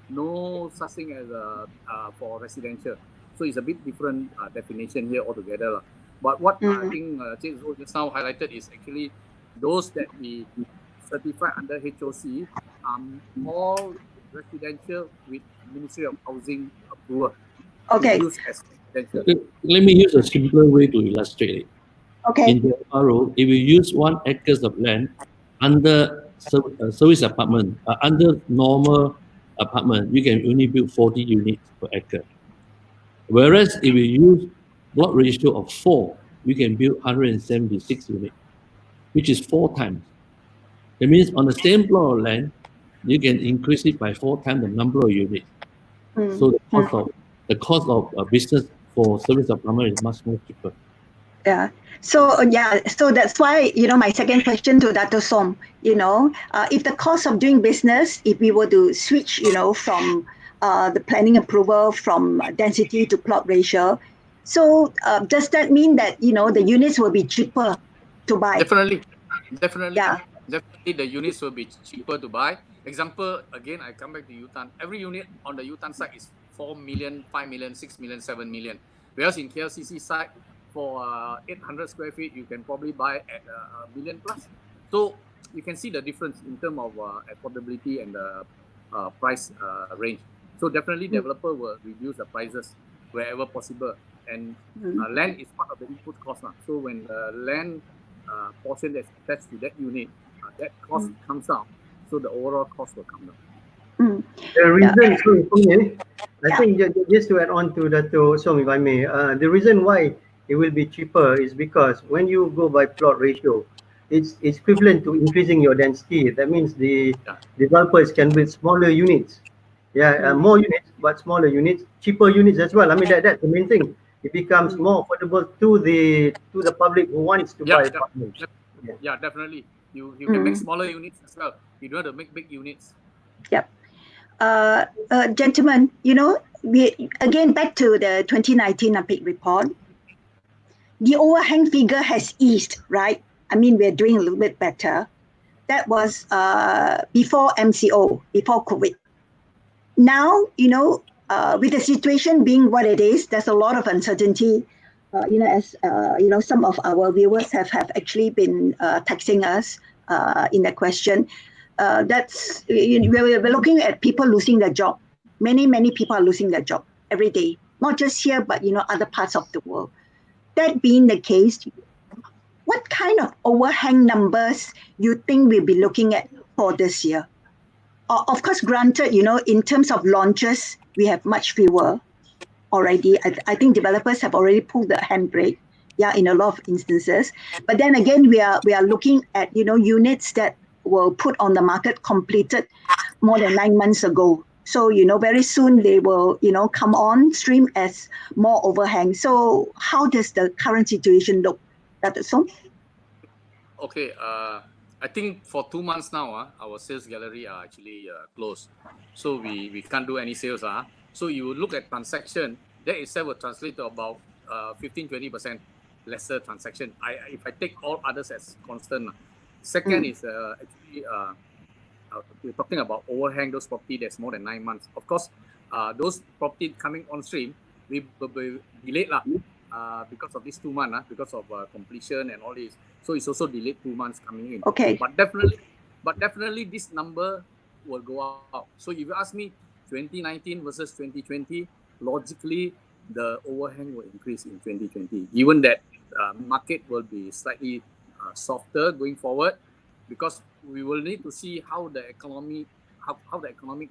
no such thing as for residential. So it's a bit different definition here altogether. But what I think Zul just now highlighted is actually those that we certify under HOC are all residential with Ministry of Housing approval. Okay. Use as residential. Let me use a simpler way to illustrate it. Okay. In the RO, if you use 1 acre of land under service apartment, under normal apartment, you can only build 40 units per acre. Whereas if you use block ratio of 4, you can build 176 units, which is 4 times. That means on the same plot of land, you can increase it by 4 times the number of units. So the cost of business for service apartment is much more cheaper. Yeah. So that's why, my second question to Dato Soam, if the cost of doing business, if we were to switch, from the planning approval from density to plot ratio, so does that mean that, the units will be cheaper to buy? Definitely. Yeah. Definitely the units will be cheaper to buy. Example, again, I come back to Yutan. Every unit on the Yutan side is 4 million, 5 million, 6 million, 7 million. Whereas in KLCC side, for 800 square feet, you can probably buy at $1 million plus. So you can see the difference in terms of affordability and the price range. So definitely developer will reduce the prices wherever possible. And land is part of the input cost. So when the land portion that's attached to that unit, that cost comes out. So the overall cost will come down. The reason, I think just to add on to Dato Soam, if I may, the reason why it will be cheaper is because when you go by plot ratio, it's equivalent to increasing your density. That means the developers can build smaller units. More units, but smaller units, cheaper units as well. I mean that's the main thing. It becomes more affordable to the public who wants to buy apartments. Yeah, definitely. You can make smaller units as well. You don't have to make big units. Yep. Gentlemen, we again back to the 2019 NAPIC report. The overhang figure has eased, right? I mean, we're doing a little bit better. That was before MCO, before COVID. Now, with the situation being what it is, there's a lot of uncertainty. As some of our viewers have actually been texting us in that question. That's we're looking at people losing their job. Many people are losing their job every day, not just here, but other parts of the world. That being the case, what kind of overhang numbers you think we'll be looking at for this year? Of course, granted, in terms of launches, we have much fewer already. I think developers have already pulled the handbrake, in a lot of instances. But then again, we are looking at units that were put on the market completed more than 9 months ago. So very soon they will come on stream as more overhang. So how does the current situation look, Dato Soam? Okay, I think for 2 months now, our sales gallery are actually closed. So we can't do any sales. So you look at transaction, that itself will translate to about 15-20% lesser transaction. If I take all others as constant. Second is actually we're talking about overhang, those property that's more than 9 months. Of course, those property coming on stream will be delayed because of these 2 months, because of completion and all this. So it's also delayed 2 months coming in. Okay. But definitely this number will go up. So if you ask me 2019 versus 2020, logically the overhang will increase in 2020, given that market will be slightly softer going forward, because we will need to see how the economic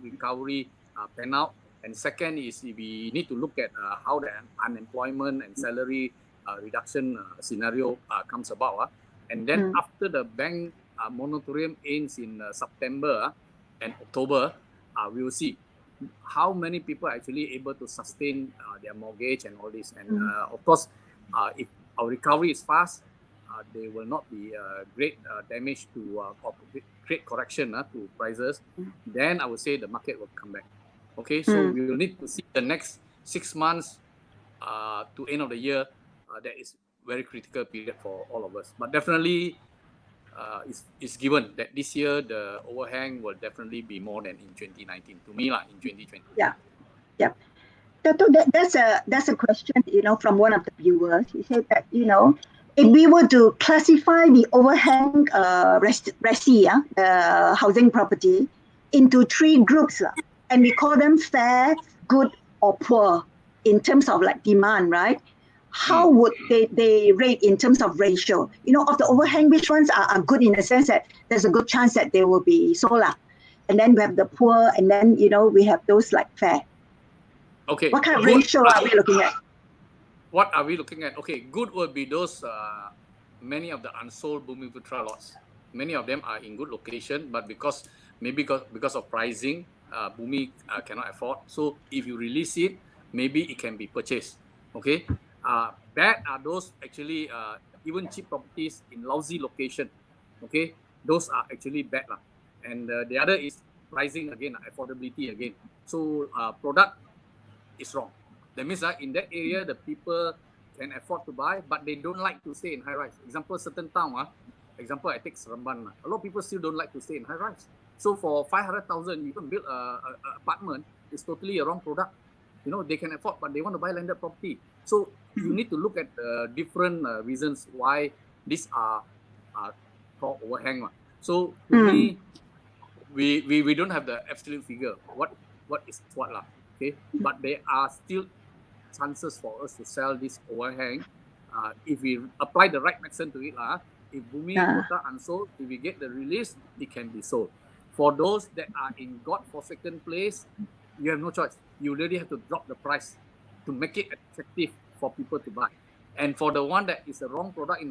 recovery pan out. And second is we need to look at how the unemployment and salary reduction scenario comes about. And then after the bank moratorium ends in September and October, we will see how many people are actually able to sustain their mortgage and all this. And of course, if our recovery is fast, there will not be great damage to or great correction to prices, then I would say the market will come back. Okay, so we will need to see the next 6 months to end of the year. That is very critical period for all of us. But definitely, it's given that this year the overhang will definitely be more than in 2019. To me, in 2020. Yeah. Dato, that's a question, from one of the viewers. He said that, if we were to classify the overhang housing property into 3 groups, and we call them fair, good, or poor in terms of like demand, right? How would they rate in terms of ratio? Of the overhang, which ones are good in the sense that there's a good chance that they will be sold, and then we have the poor, and then we have those like fair. Okay. What kind of ratio are we looking at? What are we looking at? Okay, good will be those many of the unsold Bumiputra lots. Many of them are in good location, but because of pricing, Bumi cannot afford. So if you release it, maybe it can be purchased. Okay. Bad are those actually even cheap properties in lousy location. Okay, those are actually bad and the other is pricing again, affordability again. So product is wrong. That means in that area the people can afford to buy, but they don't like to stay in high rise. Example, certain town. Example, I take Seremban. A lot of people still don't like to stay in high rise. So for 500,000, you can build an apartment. It's totally a wrong product. They can afford, but they want to buy landed property. So you need to look at the different reasons why these are called overhang. So to me, we don't have the absolute figure. What is what lah? Okay, but there are still chances for us to sell this overhang if we apply the right medicine to it lah. If Bumi quota unsold, if we get the release, it can be sold. For those that are in God-forsaken place, you have no choice. You really have to drop the price to make it attractive for people to buy. And for the one that is the wrong product in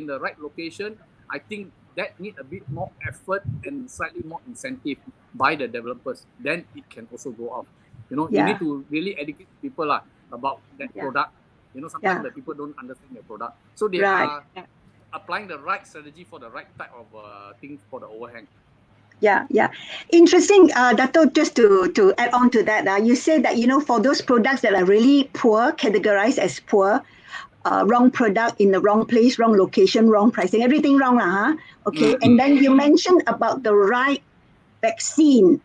the right location, I think that need a bit more effort and slightly more incentive by the developers. Then it can also go up. You need to really educate people about that product. Sometimes the people don't understand the product. So they are applying the right strategy for the right type of thing for the overhang. Yeah. Interesting, Dato, just to add on to that, you said that, for those products that are really poor, categorized as poor, wrong product in the wrong place, wrong location, wrong pricing, everything wrong. Okay, and then you mentioned about the right vaccine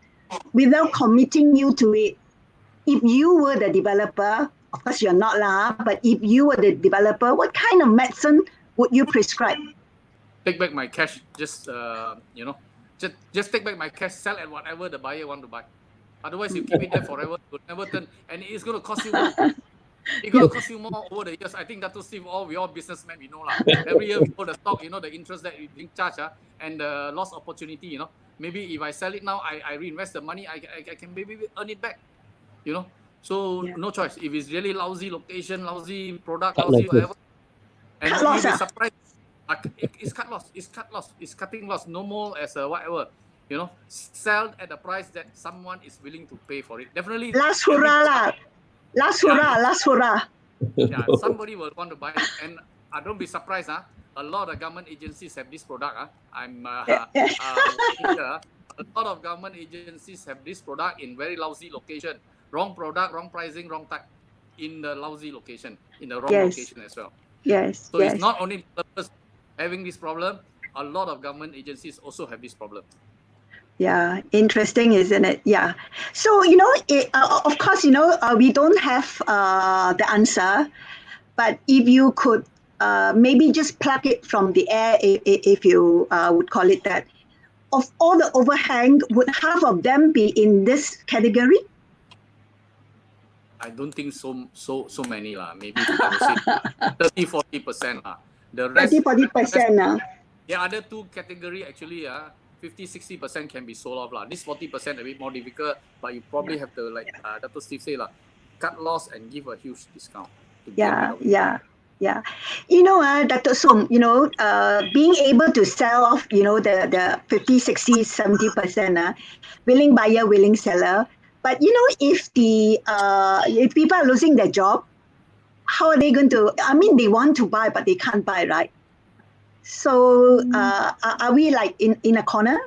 without committing you to it. If you were the developer, of course you're not, but if you were the developer, what kind of medicine would you prescribe? Take back my cash, just take back my cash, sell at whatever the buyer want to buy. Otherwise, you keep it there forever, it will never turn, and it's going to cost you more. It's going to cost you more over the years. I think Dato Steve, we all businessmen, we know every year we know the stock, the interest that we being charged, and the loss opportunity, Maybe if I sell it now, I reinvest the money, I can maybe earn it back, So no choice. If it's really lousy location, lousy product, lousy whatever, and you'll be surprised. It's cut loss. It's cutting loss. No more as a whatever. Sell at the price that someone is willing to pay for it. Definitely. Last hurrah. Last hurrah. Yeah, somebody will want to buy it, and don't be surprised. A lot of government agencies have this product. A lot of government agencies have this product in very lousy location. Wrong product, wrong pricing, wrong type, in the lousy location, in the wrong location as well. Yes. So it's not only developers having this problem. A lot of government agencies also have this problem. Yeah, interesting, isn't it? Yeah. So, of course, we don't have the answer, but if you could maybe just plug it from the air, if you would call it that, of all the overhang, would half of them be in this category? I don't think so many maybe 30-40%. The rest 30-40%. The other two category actually 50-60% can be sold off. This 40% a bit more difficult, but you probably have to, like Dato Steve say, cut loss and give a huge discount. Yeah. Dato Soam, being able to sell off, the 50, 60, 70%, willing buyer, willing seller. But if if people are losing their job, how are they going to? I mean, they want to buy, but they can't buy, right? So are we like in a corner?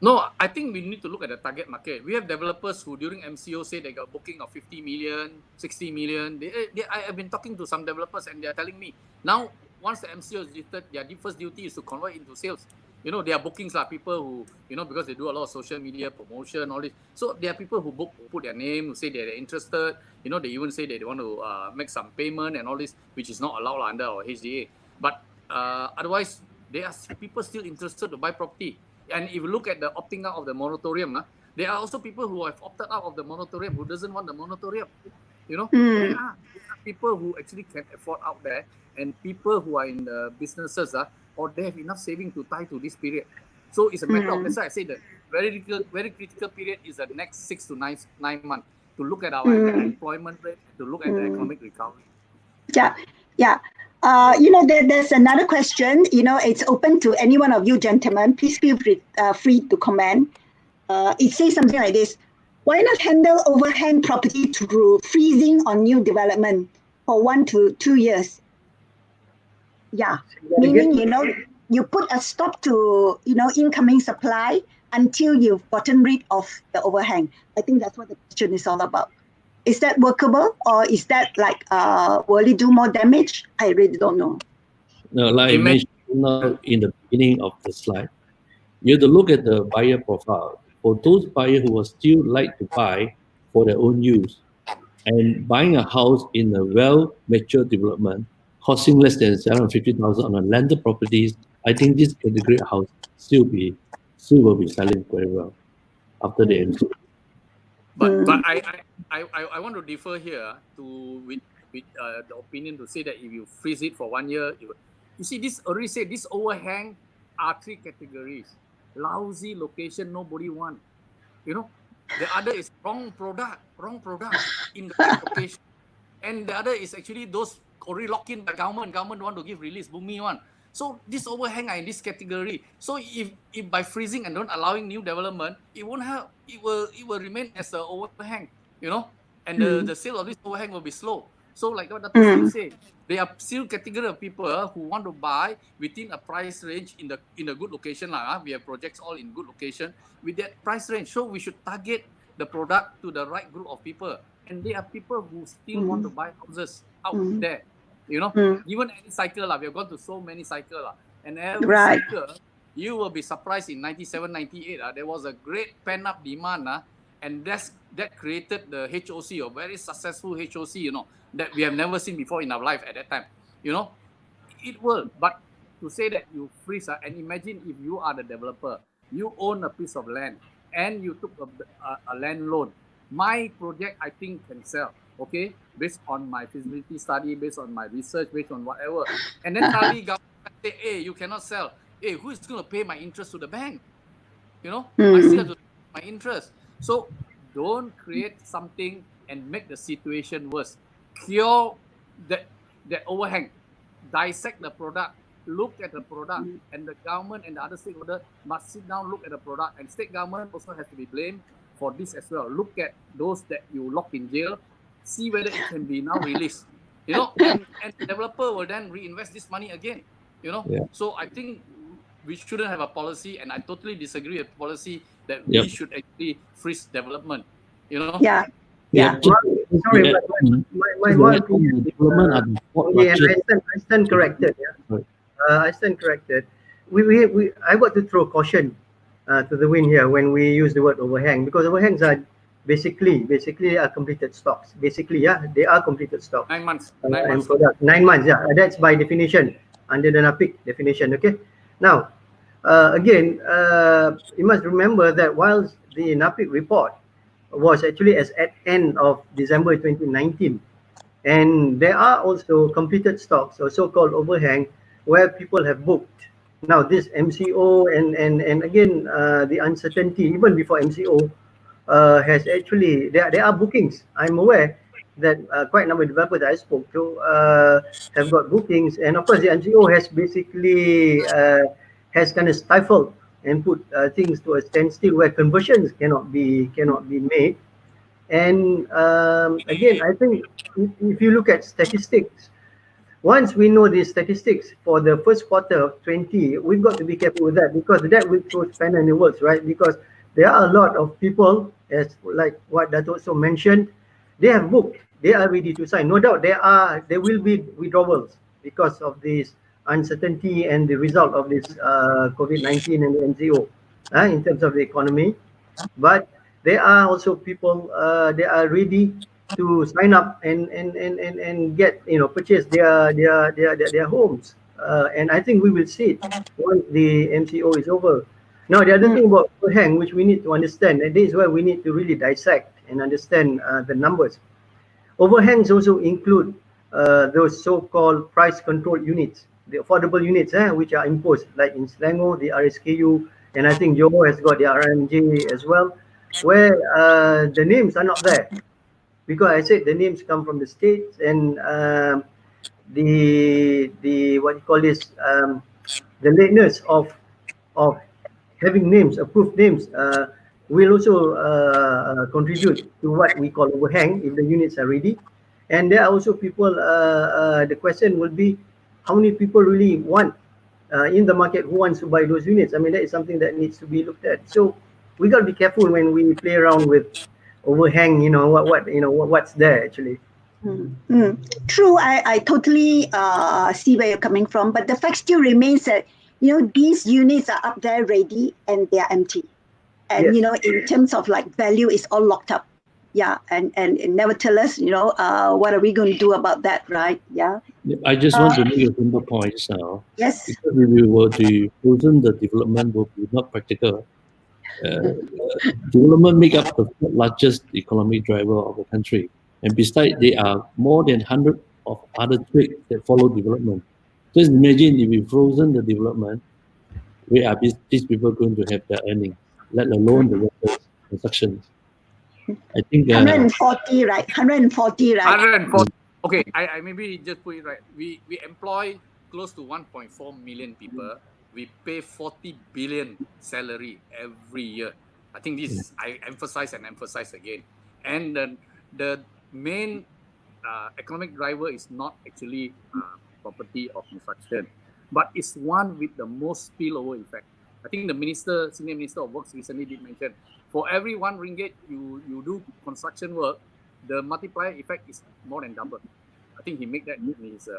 No, I think we need to look at the target market. We have developers who during MCO say they got booking of 50 million, 60 million. I have been talking to some developers and they are telling me now once the MCO is lifted, their first duty is to convert into sales. You know, their bookings are people who, you know, because they do a lot of social media promotion, all this. So there are people who book, who put their name, who say they're interested. You know, they even say they want to make some payment and all this, which is not allowed under our HDA. But otherwise, there are people still interested to buy property. And if you look at the opting out of the moratorium, there are also people who have opted out of the moratorium who doesn't want the moratorium. You know, there are people who actually can afford out there, and people who are in the businesses, or they have enough saving to tie to this period. So it's a matter of, that's why I say that very critical period is the next 6 to 9 months to look at our employment rate, to look at the economic recovery. Yeah. You know, there's another question. You know, it's open to any one of you gentlemen. Please feel free to comment. It says something like this: why not handle overhang property through freezing on new development for 1 to 2 years? Yeah, meaning, you know, you put a stop to, you know, incoming supply until you've gotten rid of the overhang. I think that's what the question is all about. Is that workable, or is that like, will it do more damage? I really don't know. No, like I mentioned in the beginning of the slide, you have to look at the buyer profile. For those buyers who will still like to buy for their own use, and buying a house in a well-matured development costing less than 750,000 on a landed properties, I think this category of house still will be selling very well after the MCO. But I want to differ here with the opinion to say that if you freeze it for 1 year, you see, this already said this overhang are 3 categories. Lousy location, nobody want. You know, the other is wrong product in the right location, and the other is actually those already locked in by government. Government want to give release, Bumi one. So this overhang are in this category. So if by freezing and not allowing new development, it won't have. It will remain as an overhang, you know, and the sale of this overhang will be slow. So like what Dato Soam said, there are still category of people who want to buy within a price range in a good location. We have projects all in good location with that price range. So we should target the product to the right group of people. And there are people who still want to buy houses out there. You know, even any cycle, we have gone to so many cycles, and every cycle, you will be surprised. In 97, 98, there was a great pent-up demand, and that created the HOC, a very successful HOC, you know, that we have never seen before in our life at that time. You know, it will. But to say that you freeze, and imagine if you are the developer, you own a piece of land, and you took a land loan. My project, I think, can sell. Okay, based on my feasibility study, based on my research, based on whatever. And then suddenly government say, hey, you cannot sell. Hey, who is going to pay my interest to the bank? You know, I still have to pay my interest. So don't create something and make the situation worse. Cure that overhang. Dissect the product. Look at the product. And the government and the other stakeholders must sit down, look at the product. And state government also has to be blamed for this as well. Look at those that you lock in jail. See whether it can be now released, you know, and the developer will then reinvest this money again, you know. So I think we shouldn't have a policy, and I totally disagree with policy that we should actually freeze development, you know. Sorry, my opinion. I stand corrected. I stand corrected. I got to throw caution to the wind here when we use the word overhang, because overhangs are basically are completed stocks. Basically, they are completed stocks. 9 months. 9 months. 9 months, that's by definition, under the NAPIC definition. Okay. Now, again, you must remember that whilst the NAPIC report was actually as at end of December 2019, and there are also completed stocks or so-called overhang where people have booked. Now, this MCO and again, the uncertainty even before MCO, has actually, there are bookings. I'm aware that quite a number of developers that I spoke to have got bookings, and of course the MCO has basically has kind of stifled and put things to a standstill where conversions cannot be made. And again, I think if you look at statistics, once we know the statistics for the first quarter of 20, we've got to be careful with that, because that will throw spanner in the works, right? Because there are a lot of people, as like what Dato Soam mentioned, they have booked, they are ready to sign. No doubt there will be withdrawals because of this uncertainty and the result of this COVID-19 and the NCO in terms of the economy. But there are also people they are ready to sign up and get, purchase their homes, and I think we will see it once the MCO is over. Now the other thing about overhang, which we need to understand, and this is where we need to really dissect and understand the numbers. Overhangs also include those so-called price control units, the affordable units, which are imposed, like in Selangor, the RSKU, and I think Johor has got the RMJ as well, where the names are not there. Because I said the names come from the states, and the what you call this, the lateness of having names, approved names, will also contribute to what we call overhang if the units are ready. And there are also people, the question will be, how many people really want in the market who wants to buy those units? I mean, that is something that needs to be looked at. So we got to be careful when we play around with overhang, what's there actually. True, I totally see where you're coming from, but the fact still remains that these units are up there ready and they are empty, and Yes. in terms of like value, it's all locked up. Yeah, and never tell us, what are we going to do about that, right? Yeah. I just want to make a simple point now. Yes. Because if we were to frozen the development, would be not practical. Development make up the largest economic driver of the country, and besides, there are more than 100 of other trades that follow development. Just imagine if we frozen the development, where are these people going to have their earnings, let alone the workers, construction? I think 140, right? 140, right? 140. Okay, I maybe just put it right. We employ close to 1.4 million people. We pay 40 billion salary every year. I think this I emphasize again. And the main economic driver is not actually property or construction, but it's one with the most spillover effect. I think the senior minister of works recently did mention, for every 1 ringgit you do construction work, the multiplier effect is more than double. I think he made that in his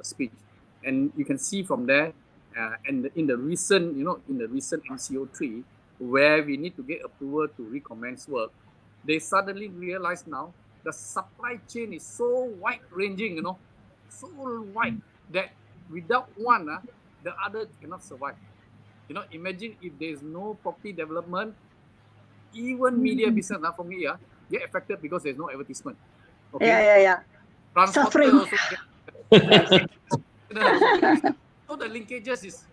speech, and you can see from there. And in the recent MCO3, where we need to get approval to recommence work, they suddenly realize now the supply chain is so wide-ranging, so wide that without one, the other cannot survive. Imagine if there's no property development, even media business for me get affected because there's no advertisement. Okay? Yeah. Transporter also get so the linkages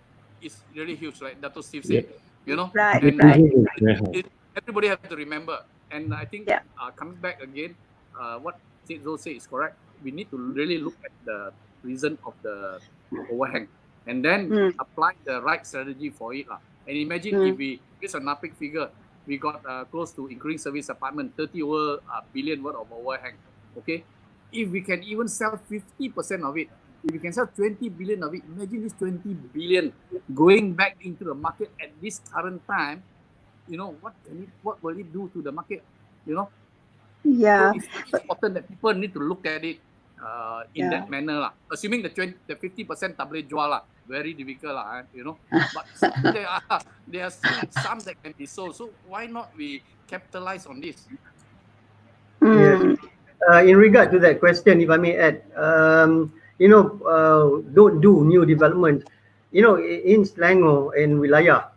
is really huge, like Dato Steve said. Right. And everybody have to remember. And I think coming back again, what Zul said is correct. We need to really look at the reason of the overhang, and then apply the right strategy for it. And imagine if we use a NAPIC figure, we got close to, including service apartment, 30 over billion worth of overhang. Okay, if we can even sell 50% of it, if we can sell 20 billion of it, imagine this 20 billion going back into the market at this current time. What will it do to the market? Yeah. So it's important that people need to look at it in that manner. Assuming the 50% tak boleh jual very difficult But there are still some that can be sold. So why not we capitalize on this? Yes. In regard to that question, if I may add, don't do new developments. In Selangor and Wilayah,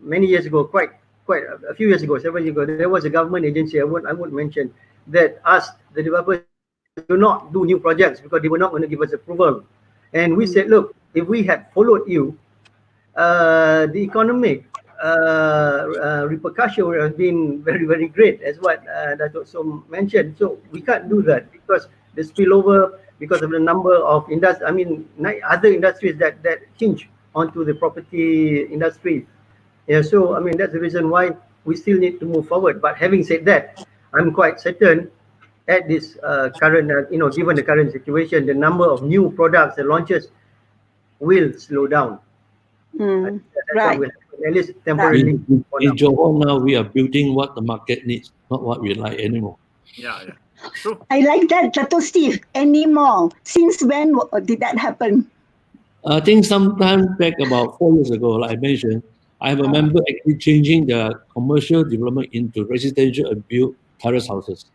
many years ago, quite a few years ago, several years ago, there was a government agency, I won't mention, that asked the developers to not do new projects because they were not going to give us approval. And we said, look, if we had followed you, the economic repercussion would have been very, very great, as what Dato Soam mentioned. So we can't do that because the spillover, because of the number of other industries that hinge onto the property industry. So that's the reason why we still need to move forward. But having said that, I'm quite certain at this current, given the current situation, the number of new products and launches will slow down. I think that's what Right. will happen, at least temporarily. In Johor now, we are building what the market needs, not what we like anymore. Yeah, true. I like that, Dato Steve. Any more? Since when did that happen? I think sometime back about 4 years ago, like I mentioned, I have a member actually changing the commercial development into residential and build terrace houses.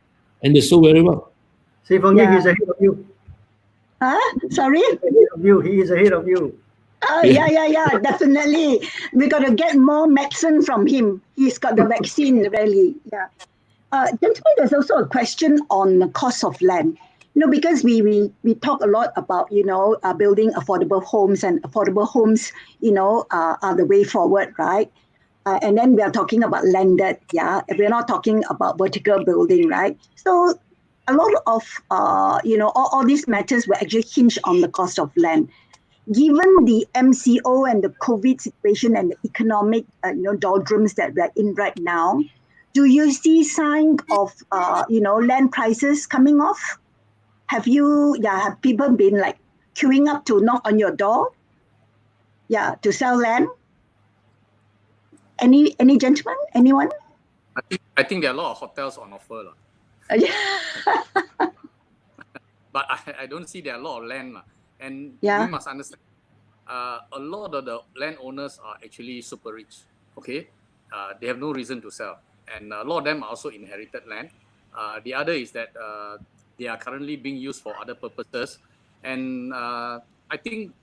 And they sold very well. See, Fangyi, he's ahead of you. Sorry? He's ahead of you. He is ahead of you. Yeah, definitely. We got to get more medicine from him. He's got the vaccine, really. Yeah. Gentlemen, there's also a question on the cost of land. Because we talk a lot about, building affordable homes, and affordable homes, are the way forward, right? And then we are talking about landed, yeah. We're not talking about vertical building, right? So a lot of, all these matters will actually hinge on the cost of land. Given the MCO and the COVID situation and the economic, doldrums that we're in right now, do you see signs of, land prices coming off? Have people been like queuing up to knock on your door? Yeah, to sell land? Any gentlemen? Anyone? I think there are a lot of hotels on offer. But I don't see there are a lot of land. And we must understand, a lot of the landowners are actually super rich. Okay, they have no reason to sell, and a lot of them are also inherited land. The other is that they are currently being used for other purposes, and I think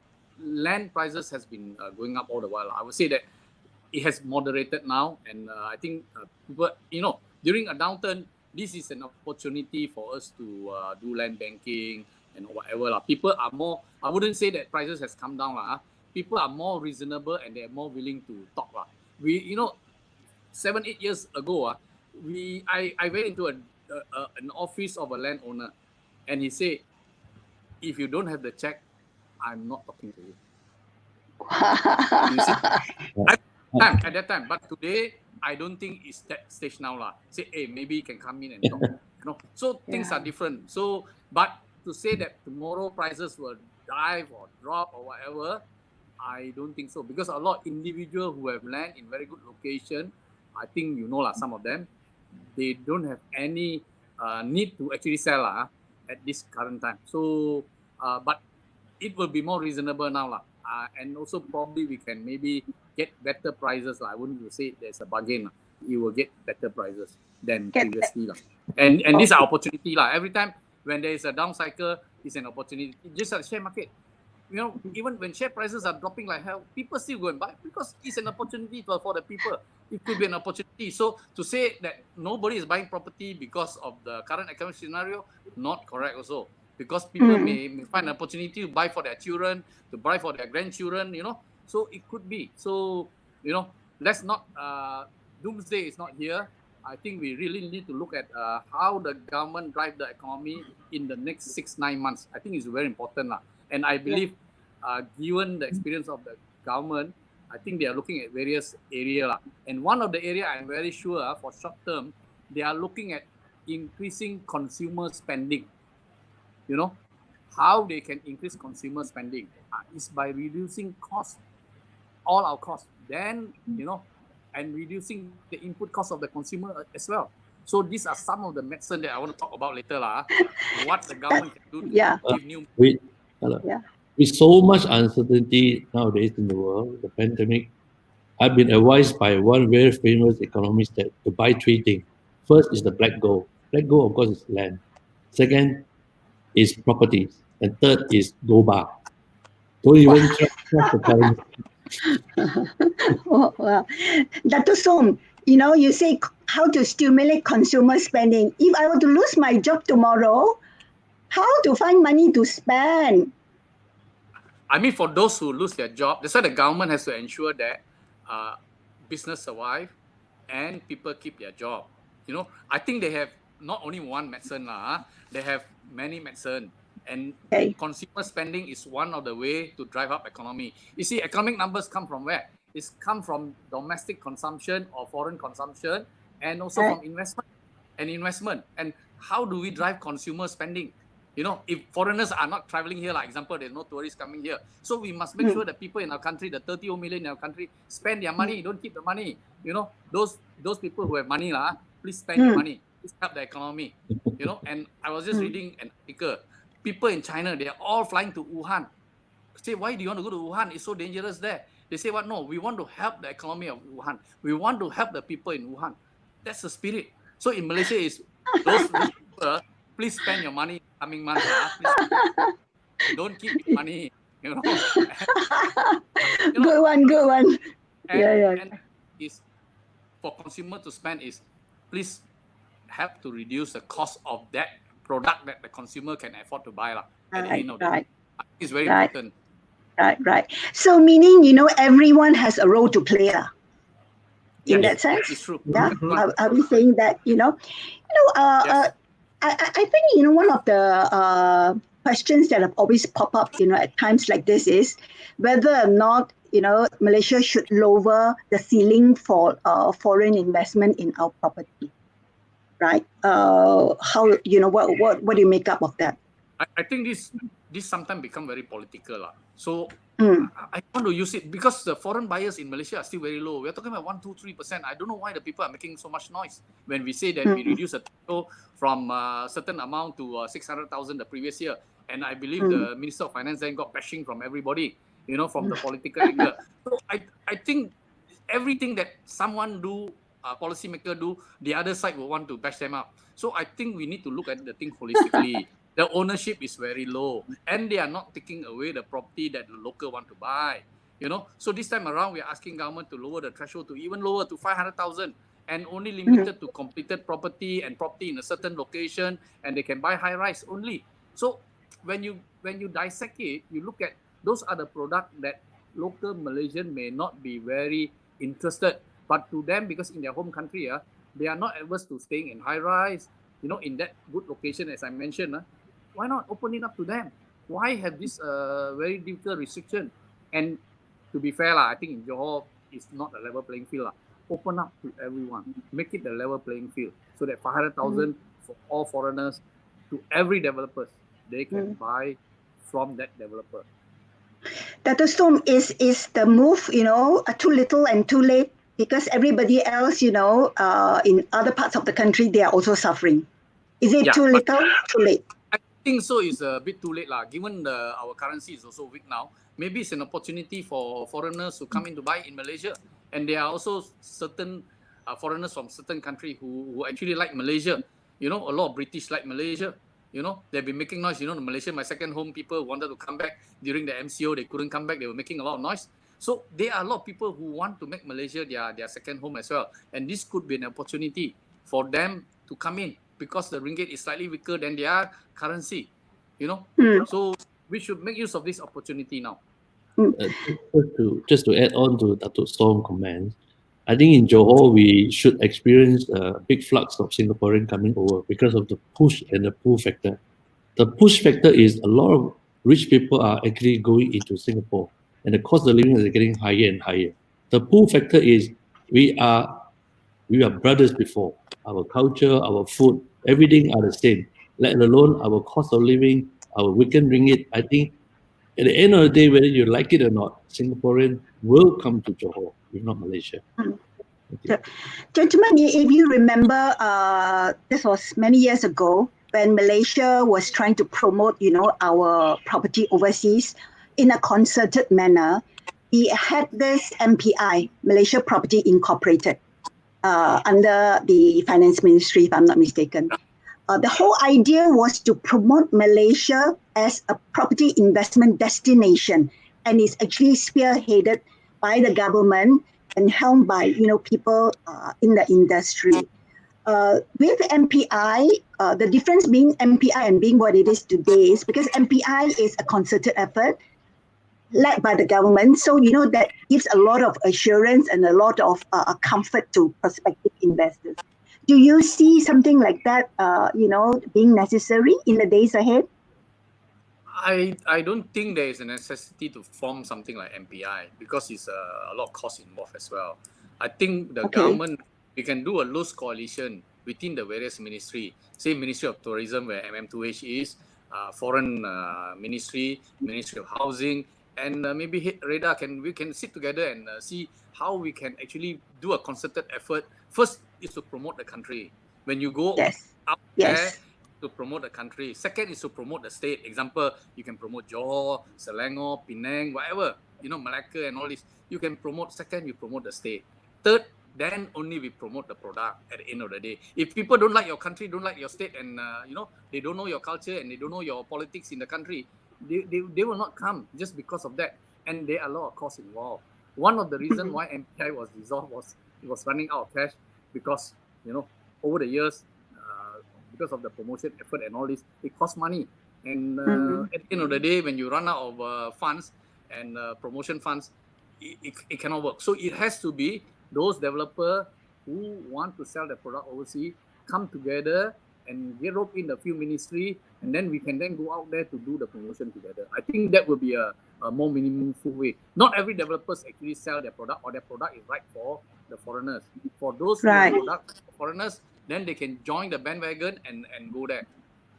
land prices has been going up all the while. I would say that it has moderated now, and I think people, during a downturn, this is an opportunity for us to do land banking and whatever. People are more, I wouldn't say that prices has come down. People are more reasonable and they're more willing to talk. We, 7-8 years ago, I went into an office of a landowner, and he said, if you don't have the check, I'm not talking to you. You see? At that time, but today, I don't think it's that stage now. Say, hey, maybe you can come in and talk. So things are different. So, but to say that tomorrow prices will dive or drop or whatever, I don't think so. Because a lot of individuals who have land in very good location, I think some of them, they don't have any need to actually sell at this current time. So, but it will be more reasonable now. And also probably we can maybe get better prices. I wouldn't say there's a bargain. You will get better prices than previously. And this is an opportunity. Every time when there is a down cycle, it's an opportunity. Just like share market. Even when share prices are dropping like hell, people still go and buy because it's an opportunity for the people. It could be an opportunity. So to say that nobody is buying property because of the current economic scenario, not correct also. Because people may find an opportunity to buy for their children, to buy for their grandchildren, So it could be. So, let's not, doomsday is not here. I think we really need to look at how the government drive the economy in the next 6-9 months. I think it's very important. And I believe, given the experience of the government, I think they are looking at various areas. And one of the areas I'm very sure for short term, they are looking at increasing consumer spending. How they can increase consumer spending is by reducing costs, all our costs. Then, and reducing the input cost of the consumer as well. So these are some of the medicine that I want to talk about later. What the government can do to give new... With so much uncertainty nowadays in the world, the pandemic, I've been advised by one very famous economist that to buy 3 things. First is the black gold. Black gold, of course, is land. Second is properties. And third is gold bar. Don't even trust the currency. Well, Dato Soam, you say how to stimulate consumer spending. If I were to lose my job tomorrow, how to find money to spend? I mean, for those who lose their job, that's why the government has to ensure that business survive and people keep their job. I think they have not only one medicine, they have many medicine. And consumer spending is one of the way to drive up economy. You see, economic numbers come from where? It's come from domestic consumption or foreign consumption, and also from investment. And how do we drive consumer spending? You know, if foreigners are not traveling here, like example, there's no tourists coming here. So we must make sure that people in our country, the 30 million in our country, spend their money, don't keep the money. You know, those people who have money, please spend your money. Please help the economy. You know, and I was just reading an article. People in China, they are all flying to Wuhan. Say, why do you want to go to Wuhan? It's so dangerous there. They say, what? No, we want to help the economy of Wuhan. We want to help the people in Wuhan. That's the spirit. So in Malaysia, is those people, please spend your money coming months. Please don't keep your money. You know. Good one. And is for consumer to spend is please help to reduce the cost of that product that the consumer can afford to buy. At the end of the day. It's very important. Right. So meaning, you know, everyone has a role to play in that sense. It's true. Yeah. Are we saying that, you know? Yes. I think, you know, one of the questions that have always popped up, you know, at times like this is whether or not, you know, Malaysia should lower the ceiling for foreign investment in our property, right? How, you know, what do you make up of that? I think this sometimes become very political. So I want to use it because the foreign buyers in Malaysia are still very low. We're talking about 1%, 2%, 3%. I don't know why the people are making so much noise when we say that we reduce the threshold from a certain amount to 600,000 the previous year. And I believe the Minister of Finance then got bashing from everybody, you know, from the political angle. So I think everything that someone do, policymaker do, the other side will want to bash them up. So I think we need to look at the thing holistically. The ownership is very low, and they are not taking away the property that the local want to buy. You know, so this time around, we are asking government to lower the threshold to even lower to 500,000, and only limited to completed property and property in a certain location, and they can buy high rise only. So when you dissect it, you look at those are the products that local Malaysian may not be very interested, but to them, because in their home country, they are not averse to staying in high rise. You know, in that good location, as I mentioned. Why not open it up to them? Why have this very difficult restriction? And to be fair, I think in Johor, it's not a level playing field. Open up to everyone. Make it a level playing field so that 500,000 for all foreigners to every developers, they can buy from that developer. Dato Soam, is the move, you know, too little and too late? Because everybody else, you know, in other parts of the country, they are also suffering. Is it too little, too late? I think so. It's a bit too late, given our currency is also weak now. Maybe it's an opportunity for foreigners to come in to buy in Malaysia. And there are also certain foreigners from certain country who actually like Malaysia. You know, a lot of British like Malaysia. You know, they've been making noise. You know, Malaysia, my second home, people wanted to come back during the MCO. They couldn't come back. They were making a lot of noise. So there are a lot of people who want to make Malaysia their second home as well. And this could be an opportunity for them to come in because the ringgit is slightly weaker than their currency, you know. So we should make use of this opportunity now. Just to add on to Dato Soam's comments, I think in Johor we should experience a big flux of Singaporean coming over because of the push and the pull factor. The push factor is a lot of rich people are actually going into Singapore, and the cost of living is getting higher and higher. The pull factor is we are brothers before. Our culture, our food, everything are the same. Let alone our cost of living, our weekend ringgit. I think at the end of the day, whether you like it or not, Singaporean will come to Johor, if not Malaysia. Gentlemen, if you remember, this was many years ago when Malaysia was trying to promote, you know, our property overseas in a concerted manner. We had this MPI, Malaysia Property Incorporated, under the Finance Ministry, if I'm not mistaken. The whole idea was to promote Malaysia as a property investment destination, and it's actually spearheaded by the government and helmed by, you know, people in the industry. With MPI, the difference being MPI and being what it is today is because MPI is a concerted effort led by the government. So, you know, that gives a lot of assurance and a lot of comfort to prospective investors. Do you see something like that, you know, being necessary in the days ahead? I don't think there is a necessity to form something like MPI because it's a lot of cost involved as well. I think the government, we can do a loose coalition within the various ministry. Say Ministry of Tourism, where MM2H is, Foreign Ministry, Ministry of Housing, and maybe we can sit together and see how we can actually do a concerted effort. First is to promote the country. When you go Yes. out there, Yes. to promote the country. Second is to promote the state. Example, you can promote Johor, Selangor, Penang, whatever, Malacca and all this. You can promote. Second, you promote the state. Third, then only we promote the product at the end of the day. If people don't like your country, don't like your state, and they don't know your culture and they don't know your politics in the country, they will not come just because of that. And there are a lot of costs involved. One of the reasons why MPI was dissolved was it was running out of cash because over the years, because of the promotion effort and all this, it costs money. And at the end of the day, when you run out of funds and promotion funds, it cannot work. So it has to be those developers who want to sell their product overseas come together and get roped in a few ministry, and then we can then go out there to do the promotion together. I think that will be a more meaningful way. Not every developers actually sell their product, or their product is right for the foreigners. For those who have product for foreigners, then they can join the bandwagon and go there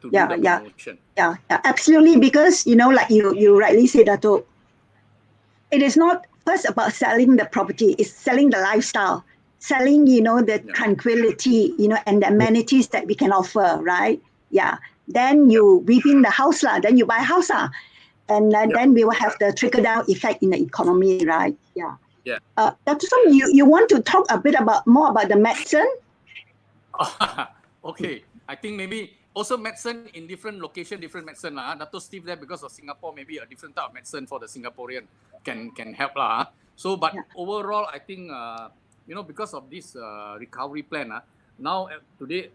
to do the promotion. Yeah, absolutely. Because like you rightly said, Dato, it is not first about selling the property; it's selling the lifestyle, selling the tranquility, and the amenities that we can offer, right? Yeah. Then you within the house lah, then you buy a house lah, and then we will have the trickle down effect in the economy, right? Yeah. Yeah. Dato Soam, you want to talk a bit more about the medicine? Okay, I think maybe also medicine in different location, different medicine lah. Dato Steve there, because of Singapore, maybe a different type of medicine for the Singaporean can help lah. So, but overall, I think because of this recovery plan now today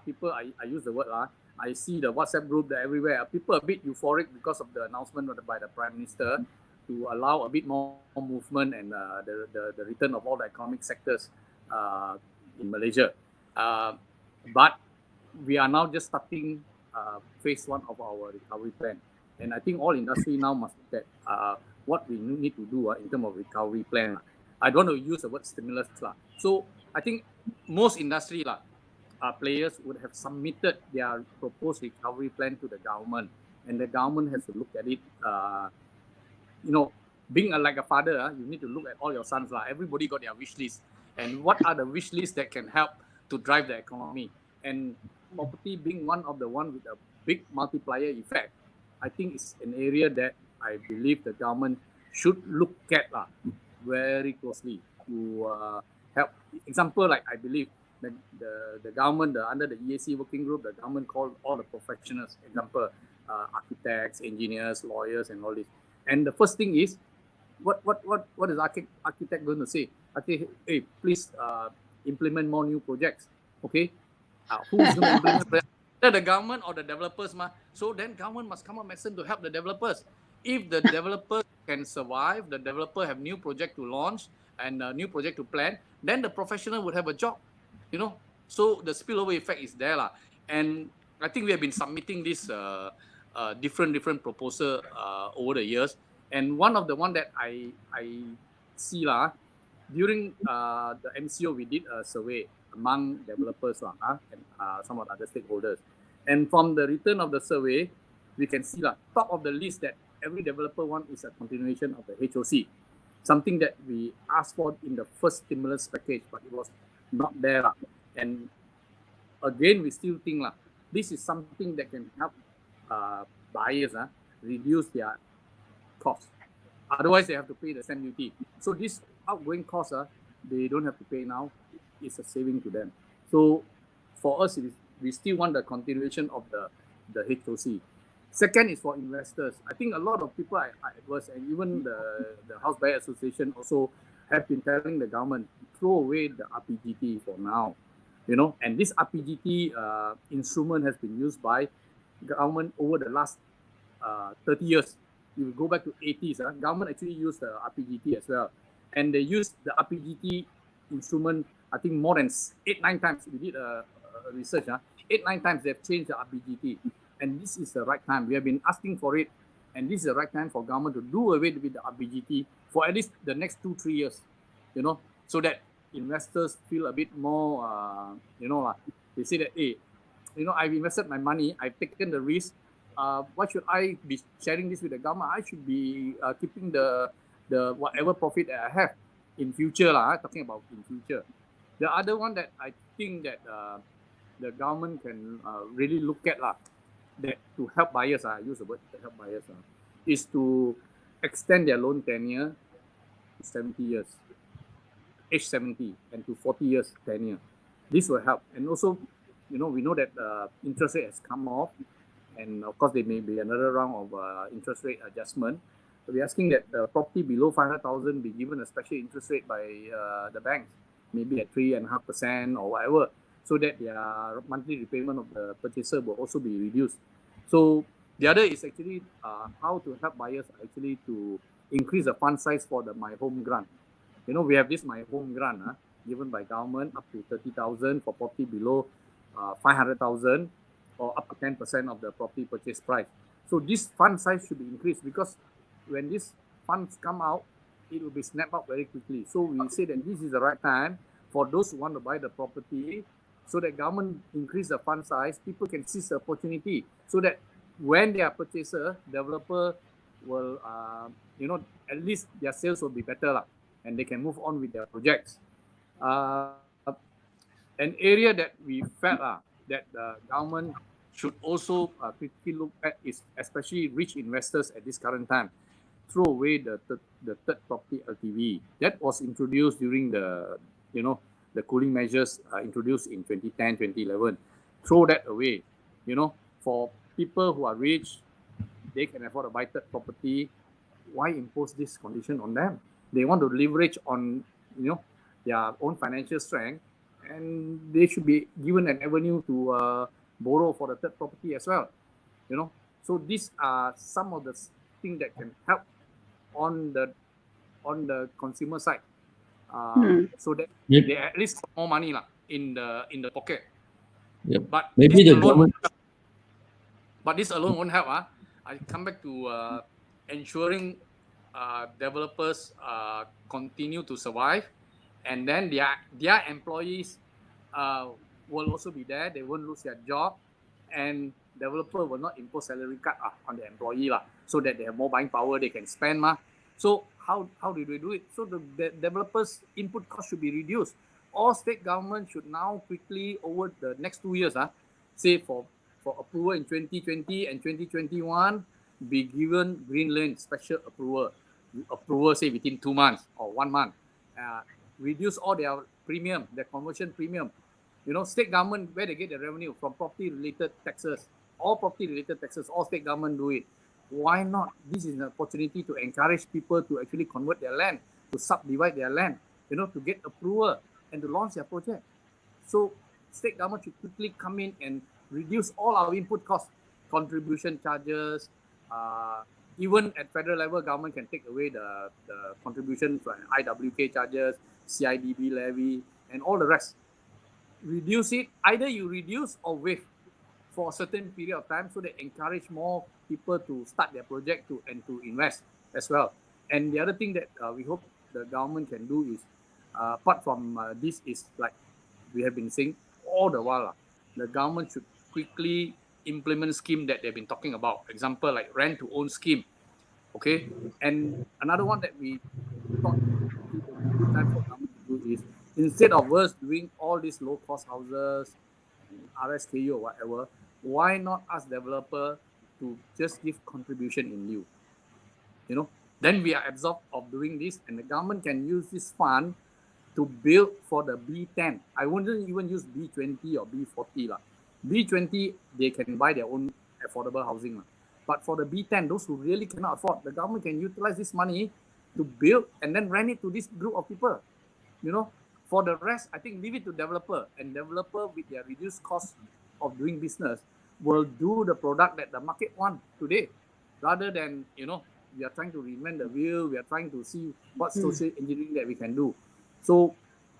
people I use the word I see the WhatsApp group that everywhere. People are a bit euphoric because of the announcement by the Prime Minister to allow a bit more movement and the return of all the economic sectors in Malaysia. But we are now just starting phase 1 of our recovery plan. And I think all industry now must look at what we need to do in terms of recovery plan. I don't want to use the word stimulus. So I think most industry players would have submitted their proposed recovery plan to the government. And the government has to look at it. Being like a father, you need to look at all your sons. Everybody got their wish list. And what are the wish lists that can help to drive the economy? And property being one with a big multiplier effect, I think it's an area that I believe the government should look at very closely to help. Example, like I believe the government, under the EAC working group, the government called all the professionals, example, architects, engineers, lawyers, and all this. And the first thing is, what is architect going to say? Okay, hey, please implement more new projects. Okay, who's going to implement projects? The government or the developers? So then government must come up with medicine to help the developers. If the developers can survive, the developer have new project to launch and a new project to plan, then the professional would have a job. So the spillover effect is there. And I think we have been submitting this different proposal over the years. And one that I see during the MCO, we did a survey among developers and some of the other stakeholders. And from the return of the survey, we can see top of the list that every developer wants is a continuation of the HOC. Something that we asked for in the first stimulus package, but it was not there. And again, we still think this is something that can help buyers reduce their costs. Otherwise, they have to pay the stamp duty. So this outgoing cost, they don't have to pay now. It's a saving to them. So for us, we still want the continuation of the HOC. Second is for investors. I think a lot of people are adverse, and even the House Buyer Association also have been telling the government to throw away the RPGT for now. And this RPGT instrument has been used by government over the last 30 years. You go back to 80s, government actually used the RPGT as well. And they used the RPGT instrument, I think more than 8-9 times. We did a research, 8-9 times they've changed the RPGT. And this is the right time. We have been asking for it. And this is the right time for government to do away with the RPGT for at least the next 2-3 years, so that investors feel a bit more, They say that, hey, I've invested my money, I've taken the risk. Why should I be sharing this with the government? I should be keeping the whatever profit that I have in future talking about in future. The other one that I think that the government can really look at that to help buyers, I use the word to help buyers, is to extend their loan tenure to 70 years, age 70, and to 40 years tenure. This will help. And also, we know that interest rate has come off, and of course there may be another round of interest rate adjustment. So we're asking that the property below 500,000 be given a special interest rate by the banks, maybe at 3.5% or whatever, so that their monthly repayment of the purchaser will also be reduced. So the other is actually how to help buyers actually to increase the fund size for the My Home Grant. We have this My Home Grant given by government up to 30,000 for property below 500,000 or up to 10% of the property purchase price. So this fund size should be increased, because when these funds come out, it will be snapped up very quickly. So we say that this is the right time for those who want to buy the property, so that government increase the fund size, people can seize the opportunity, so that when they are purchaser, developer will, at least their sales will be better and they can move on with their projects. An area that we felt that the government should also quickly look at is especially rich investors at this current time. Throw away the third property LTV that was introduced during the cooling measures introduced in 2010, 2011. Throw that away. For people who are rich, they can afford to buy third property. Why impose this condition on them? They want to leverage on their own financial strength, and they should be given an avenue to borrow for the third property as well. So these are some of the things that can help on the consumer side, so that they at least have more money in the pocket. Yep. But maybe the government. But this alone won't help. I come back to ensuring developers continue to survive, and then their employees will also be there. They won't lose their job, and developer will not impose salary cut on the employee so that they have more buying power, they can spend. So how do they do it? So the developers' input cost should be reduced. All state government should now quickly, over the next 2 years, say for approval in 2020 and 2021, be given green lane special approval, say within 2 months or 1 month. Reduce all their premium, their conversion premium. State government, where they get the revenue from property-related taxes, all property-related taxes, all state government do it. Why not? This is an opportunity to encourage people to actually convert their land, to subdivide their land, to get approval and to launch their project. So state government should quickly come in and reduce all our input costs, contribution charges. Even at federal level, government can take away the contribution from IWK charges, CIDB levy, and all the rest. Reduce it. Either you reduce or waive for a certain period of time, so they encourage more people to start their project and to invest as well. And the other thing that we hope the government can do is, apart from this, is like we have been saying all the while, the government should quickly implement scheme that they've been talking about. Example, like rent to own scheme. Okay. And another one that we thought it would be a good time for government to do is, instead of us doing all these low cost houses, RSKU or whatever, why not ask developer to just give contribution in lieu? Then we are absolved of doing this, and the government can use this fund to build for the B10. I wouldn't even use B20 or B40. B20, they can buy their own affordable housing. But for the B10, those who really cannot afford, the government can utilize this money to build and then rent it to this group of people. For the rest, I think leave it to developer, and developer with their reduced cost of doing business will do the product that the market want today, rather than, we are trying to reinvent the wheel. We are trying to see what social engineering that we can do. So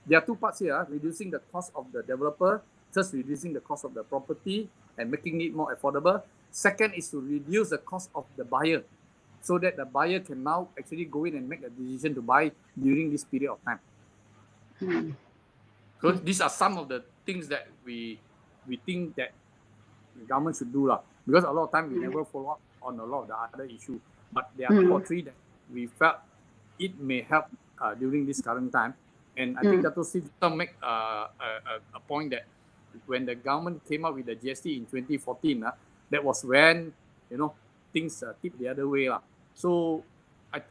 there are two parts here, reducing the cost of the developer, just reducing the cost of the property and making it more affordable. Second is to reduce the cost of the buyer, so that the buyer can now actually go in and make a decision to buy during this period of time. So these are some of the things that we we think that the government should do because a lot of time we never follow up on a lot of the other issue. But there are 2 or 3 that we felt it may help during this current time. And I think Dato Soam make a point that when the government came up with the GST in 2014, that was when things tipped the other way So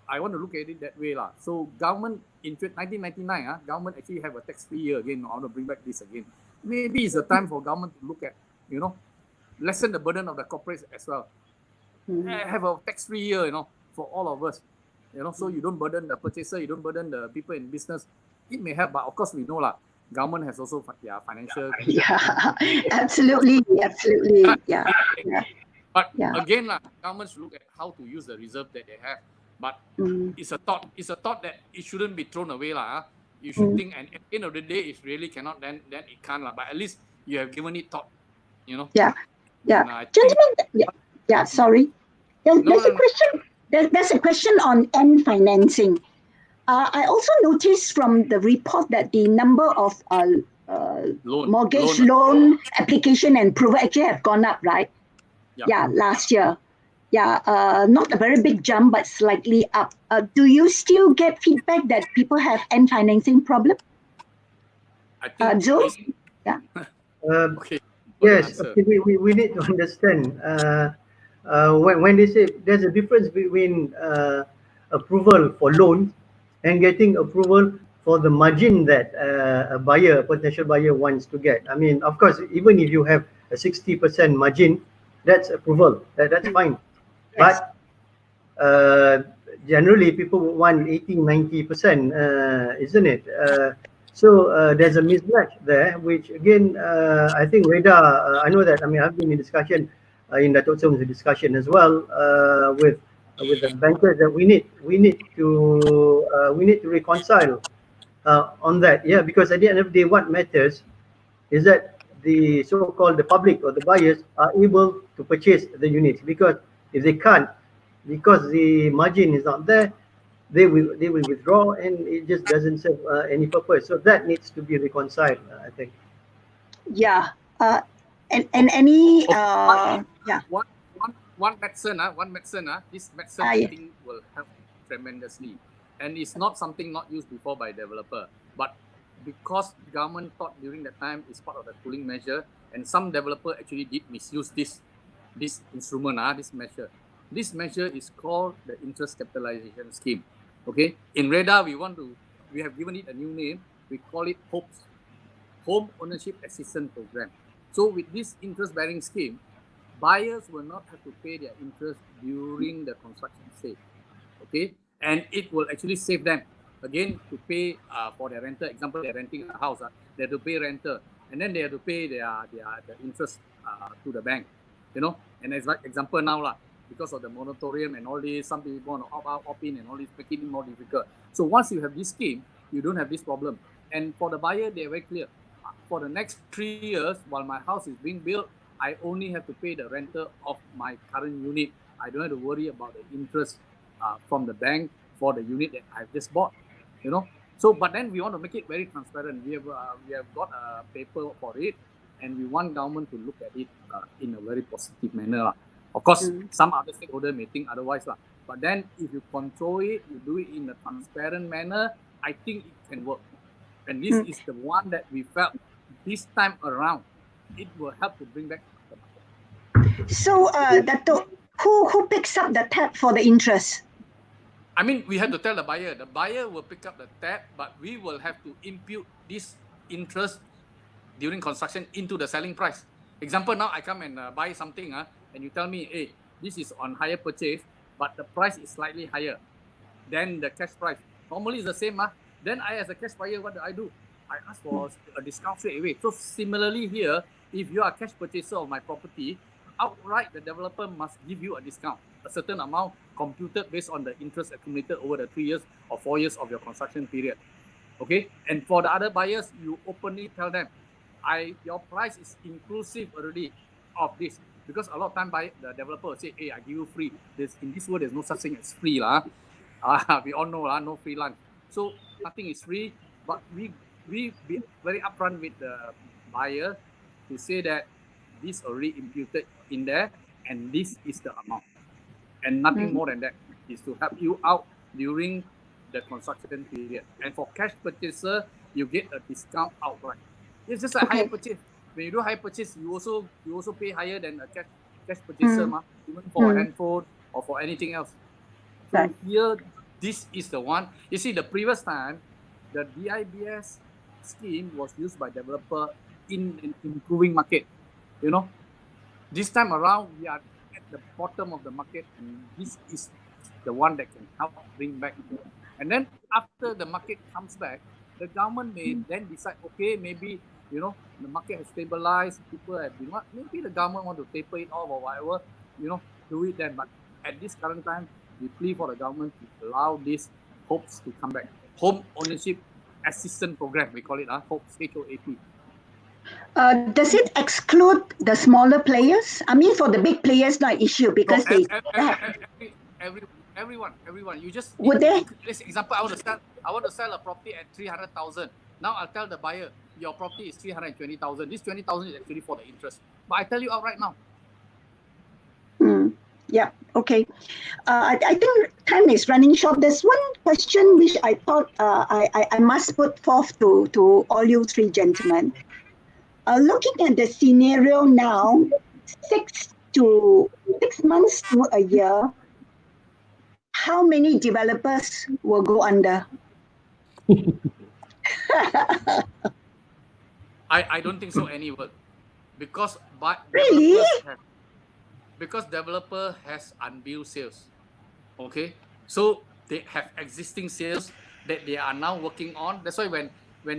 I want to look at it that way So government in 1999, government actually have a tax-free year again. I want to bring back this again. Maybe it's a time for government to look at lessen the burden of the corporates as well. Have a tax-free year, for all of us. So you don't burden the purchaser, you don't burden the people in business. It may help, but of course we know government has also financial. Yeah, absolutely. Yeah. But again, government should look at how to use the reserve that they have. But it's a thought that it shouldn't be thrown away. You should think, and at the end of the day, if really cannot, then it can't. But at least you have given it thought. Yeah. Gentlemen, sorry. There's a question. There's a question on end financing. I also noticed from the report that the number of mortgage loan application and approval actually have gone up, right? Yeah, last year. Yeah, not a very big jump, but slightly up. Do you still get feedback that people have end financing problem? I think Zul? Okay. Yes, we need to understand when they say there's a difference between approval for loans and getting approval for the margin that a potential buyer wants to get. I mean, of course, even if you have a 60% margin, that's approval. That's fine. Yes. But generally, people want 80-90%, isn't it? So there's a mismatch there, which again, I think Reda, I know that, I've been in discussion, in Dato Soam's discussion as well, with the bankers that we need to reconcile on that. Yeah, because at the end of the day, what matters is that the so-called the public or the buyers are able to purchase the units, because if they can't, because the margin is not there, they will withdraw, and it just doesn't serve any purpose. So that needs to be reconciled, I think. Yeah. And any one medicine, this medicine I think will help tremendously, and it's not something not used before by developer, but because government thought during that time is part of the cooling measure, and some developer actually did misuse this instrument, this measure. This measure is called the interest capitalization scheme. Okay, in REDA we have given it a new name. We call it HOPES, Home Ownership Assistance Program. So with this interest-bearing scheme, buyers will not have to pay their interest during the construction stage. Okay, and it will actually save them again to pay for their rental. Example, they're renting a house, they have to pay rental, and then they have to pay the interest to the bank. And as like example now because of the moratorium and all this, some people want to opt out, opt in, and all this, making it more difficult. So once you have this scheme, you don't have this problem. And for the buyer, they're very clear. For the next 3 years, while my house is being built, I only have to pay the rental of my current unit. I don't have to worry about the interest from the bank for the unit that I've just bought. So, but then we want to make it very transparent. We have got a paper for it, and we want government to look at it in a very positive manner. Of course, some other stakeholder may think otherwise, but then if you control it, you do it in a transparent manner, I think it can work. And this is the one that we felt this time around, it will help to bring back the market. So, Dato, who picks up the tab for the interest? I mean, we have to tell the buyer. The buyer will pick up the tab, but we will have to impute this interest during construction into the selling price. Example, now I come and buy something, and you tell me, hey, this is on higher purchase, but the price is slightly higher than the cash price. Normally it's the same. Then I, as a cash buyer, what do? I ask for a discount straight away. So similarly here, if you are a cash purchaser of my property, outright the developer must give you a discount, a certain amount computed based on the interest accumulated over the 3 years or 4 years of your construction period. Okay, and for the other buyers, you openly tell them, your price is inclusive already of this, because a lot of time the developer will say, hey, I give you free. In this world, there's no such thing as free. We all know, no free lunch. So nothing is free, but we be very upfront with the buyer to say that this already imputed in there and this is the amount. And nothing more than that is to help you out during the construction period. And for cash purchaser, you get a discount outright. It's just a higher purchase. When you do higher purchase, you also pay higher than a cash purchaser, even for a handphone or for anything else. So here, this is the one. You see, the previous time, the DIBS scheme was used by developer in an improving market. You know, this time around, we are at the bottom of the market, and this is the one that can help bring back. And then after the market comes back, the government may then decide, okay, maybe, you know, the market has stabilized, people have been, maybe the government want to taper it off or whatever, you know, do it then. But at this current time, we plead for the government to allow these hopes to come back. Home Ownership Assistance Program, we call it, HOPES, HOAP. Does it exclude the smaller players? I mean, for the big players, not an issue because everyone. You just would they? Let's example, I want to sell a property at 300,000. Now I'll tell the buyer, your property is 320,000. This 20,000 is actually for the interest. But I tell you out right now. Yeah. Okay. I think time is running short. There's one question which I thought I must put forth to all you three gentlemen. Looking at the scenario now, 6 months to a year, how many developers will go under? I don't think so any will, because really? Because developer has unbilled sales. Okay, so they have existing sales that they are now working on. That's why when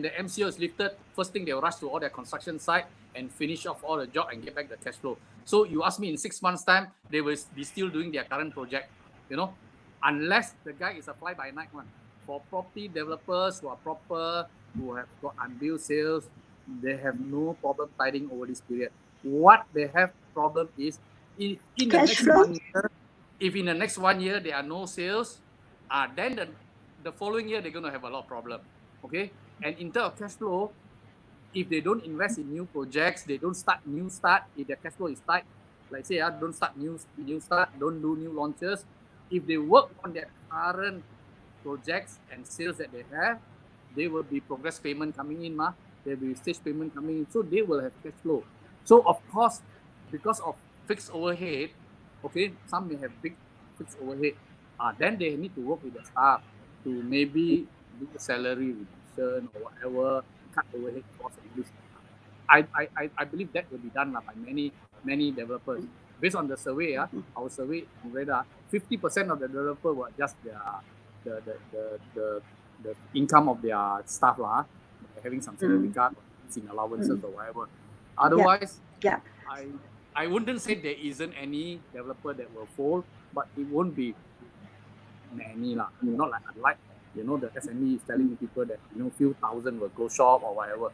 the MCO is lifted, first thing they'll rush to all their construction site and finish off all the job and get back the cash flow. So you ask me, in 6 months' time, they will be still doing their current project, you know, unless the guy is a fly-by-night one. For property developers who are proper, who have got unbilled sales, they have no problem tiding over this period. What they have problem is in the next 1 year, if in the next 1 year there are no sales, then the following year they're going to have a lot of problem. Okay, and in terms of cash flow, if they don't invest in new projects, they don't start new start. If their cash flow is tight, like say, don't start new start, don't do new launches. If they work on their current projects and sales that they have, there will be progress payment coming in, there will be stage payment coming in, so they will have cash flow. So of course, because of fixed overhead, okay, some may have big fixed overhead, then they need to work with the staff to maybe do a salary reduction or whatever, cut overhead costs and this. I believe that will be done by many developers. Based on the survey, our survey in Reda, 50% of the developer will adjust the income of their staff, having some salary cut, in allowances or whatever. Otherwise, I wouldn't say there isn't any developer that will fold, but it won't be many. Not like the SME is telling people that few thousand will close shop or whatever.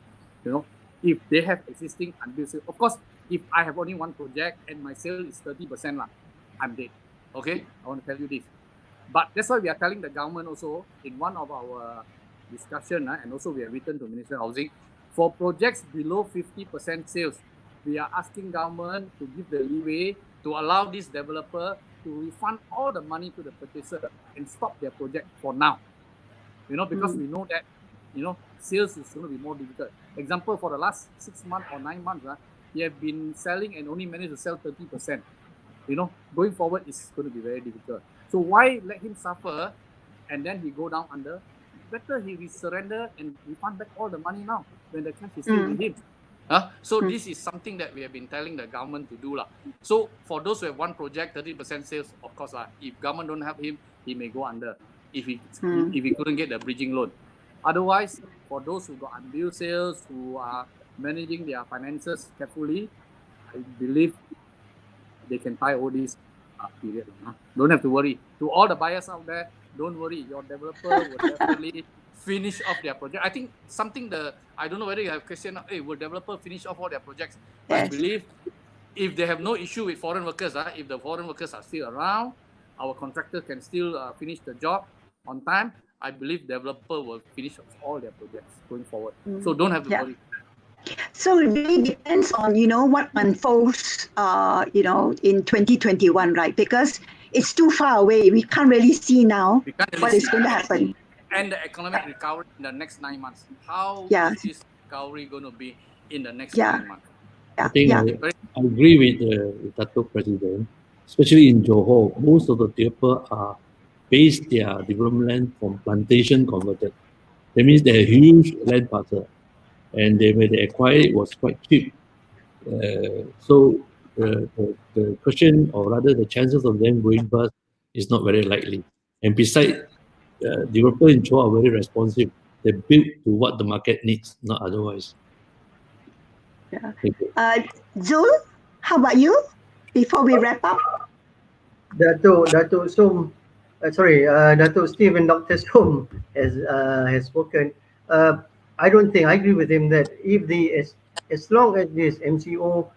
If they have existing unbilled sales, of course, if I have only one project and my sale is 30%, I'm dead. Okay, I want to tell you this. But that's why we are telling the government also in one of our discussion, and also we have written to Minister of Housing, for projects below 50% sales, we are asking government to give the leeway to allow this developer to refund all the money to the purchaser and stop their project for now. Because we know that, sales is going to be more difficult. Example, for the last 6 months or 9 months, he have been selling and only managed to sell 30%. Going forward is going to be very difficult. So why let him suffer and then he go down under? Better he surrender and refund back all the money now when the cash is still with him. So this is something that we have been telling the government to do. So for those who have one project, 30% sales, of course, if government don't help him, he may go under if he couldn't get the bridging loan. Otherwise, for those who got unbilled sales, who are managing their finances carefully, I believe they can tie all this period. Don't have to worry. To all the buyers out there, don't worry. Your developer will definitely finish off their project. I think I don't know whether you have a question. Hey, will developer finish off all their projects? Yes. I believe if they have no issue with foreign workers, if the foreign workers are still around, our contractor can still finish the job on time. I believe developer will finish off all their projects going forward. So don't have to worry. So it really depends on, what unfolds, in 2021, right? Because it's too far away. We can't really see now We can't really what is see. going to happen. And the economic recovery in the next 9 months. How Yeah, is this recovery going to be in the next yeah, 9 months? I yeah, think yeah, I agree with Dato President, especially in Johor. Most of the developers are based their development land from plantation converted. That means they have huge land parcel, and when they acquired it was quite cheap. So the question, or rather the chances of them going bust, is not very likely. And besides, developers in Johor are very responsive. They build to what the market needs, not otherwise. yeah. Thank you. Zul, how about you? Before we wrap up? Dato Soam, Dato Steve and Dr. Soam has spoken. I don't think I agree with him that if as long as this MCO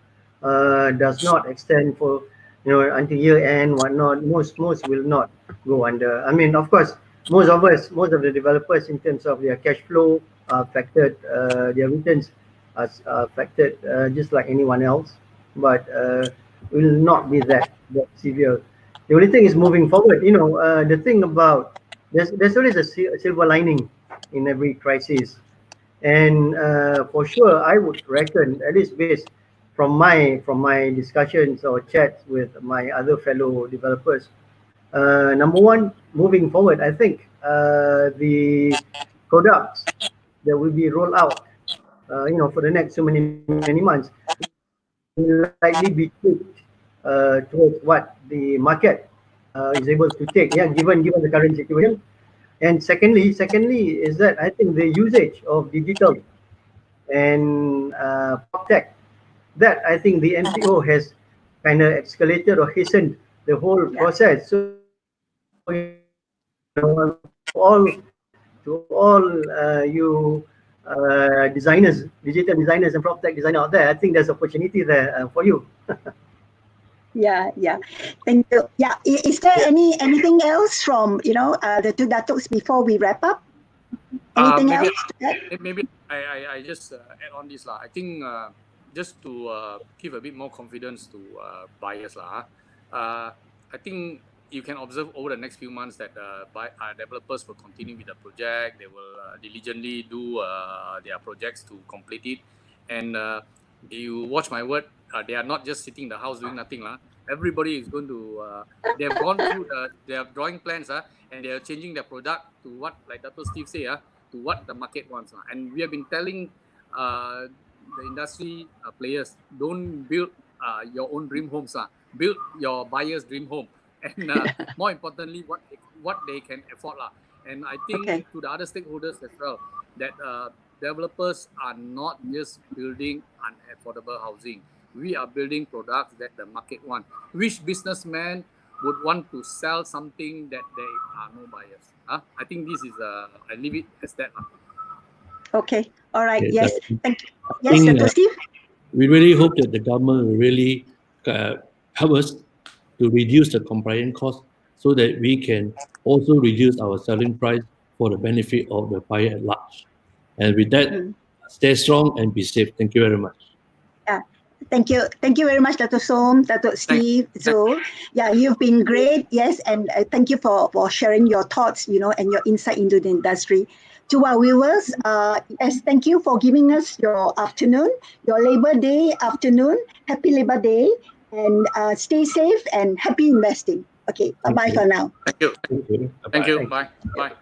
does not extend for until year end whatnot, most will not go under. I mean, of course, most of the developers in terms of their cash flow are affected, their returns are affected just like anyone else, but will not be that severe. The only thing is moving forward. The thing about there's always a silver lining in every crisis, and for sure, I would reckon, at least based from my discussions or chats with my other fellow developers. Number one, moving forward, I think the products that will be rolled out, for the next so many months, will likely be tweaked towards what the market is able to take. Yeah, given the current situation. And secondly is that I think the usage of digital and prop tech, that I think the MCO has kind of escalated or hastened the whole Yeah. process. So to all you designers, digital designers and prop tech designers out there, I think there's opportunity there for you. Yeah, yeah. Thank you. Yeah. Is there anything else from the two datos before we wrap up? Anything Maybe else to add? maybe I just add on this lah. I think just to give a bit more confidence to buyers lah. I think you can observe over the next few months that developers will continue with the project. They will diligently do their projects to complete it. And you watch my word, they are not just sitting in the house doing nothing lah. Everybody is going to they have gone through their drawing plans and they are changing their product to what, like Dato Steve say, to what the market wants. And we have been telling the industry players, don't build your own dream homes, build your buyer's dream home, and more importantly, what they can afford. And I think to the other stakeholders as well, that developers are not just building unaffordable housing. We are building products that the market wants. Which businessman would want to sell something that there are no buyers? I think this is, I leave it as that. Okay. All right. Okay, Yes. I Thank you. Yes, think, Dr. Steve? we really hope that the government will really help us to reduce the compliance cost so that we can also reduce our selling price for the benefit of the buyer at large. And with that, stay strong and be safe. Thank you very much. Yeah. Thank you. Thank you very much, Dato Soam, Dato Steve, Zul. Yeah, you've been great. Yes, and thank you for sharing your thoughts, and your insight into the industry. To our viewers, yes, thank you for giving us your afternoon, your Labor Day afternoon. Happy Labor Day, and stay safe and happy investing. Okay, bye-bye for now. Thank you. Thank you. Thank you. Thank you. Bye. Bye.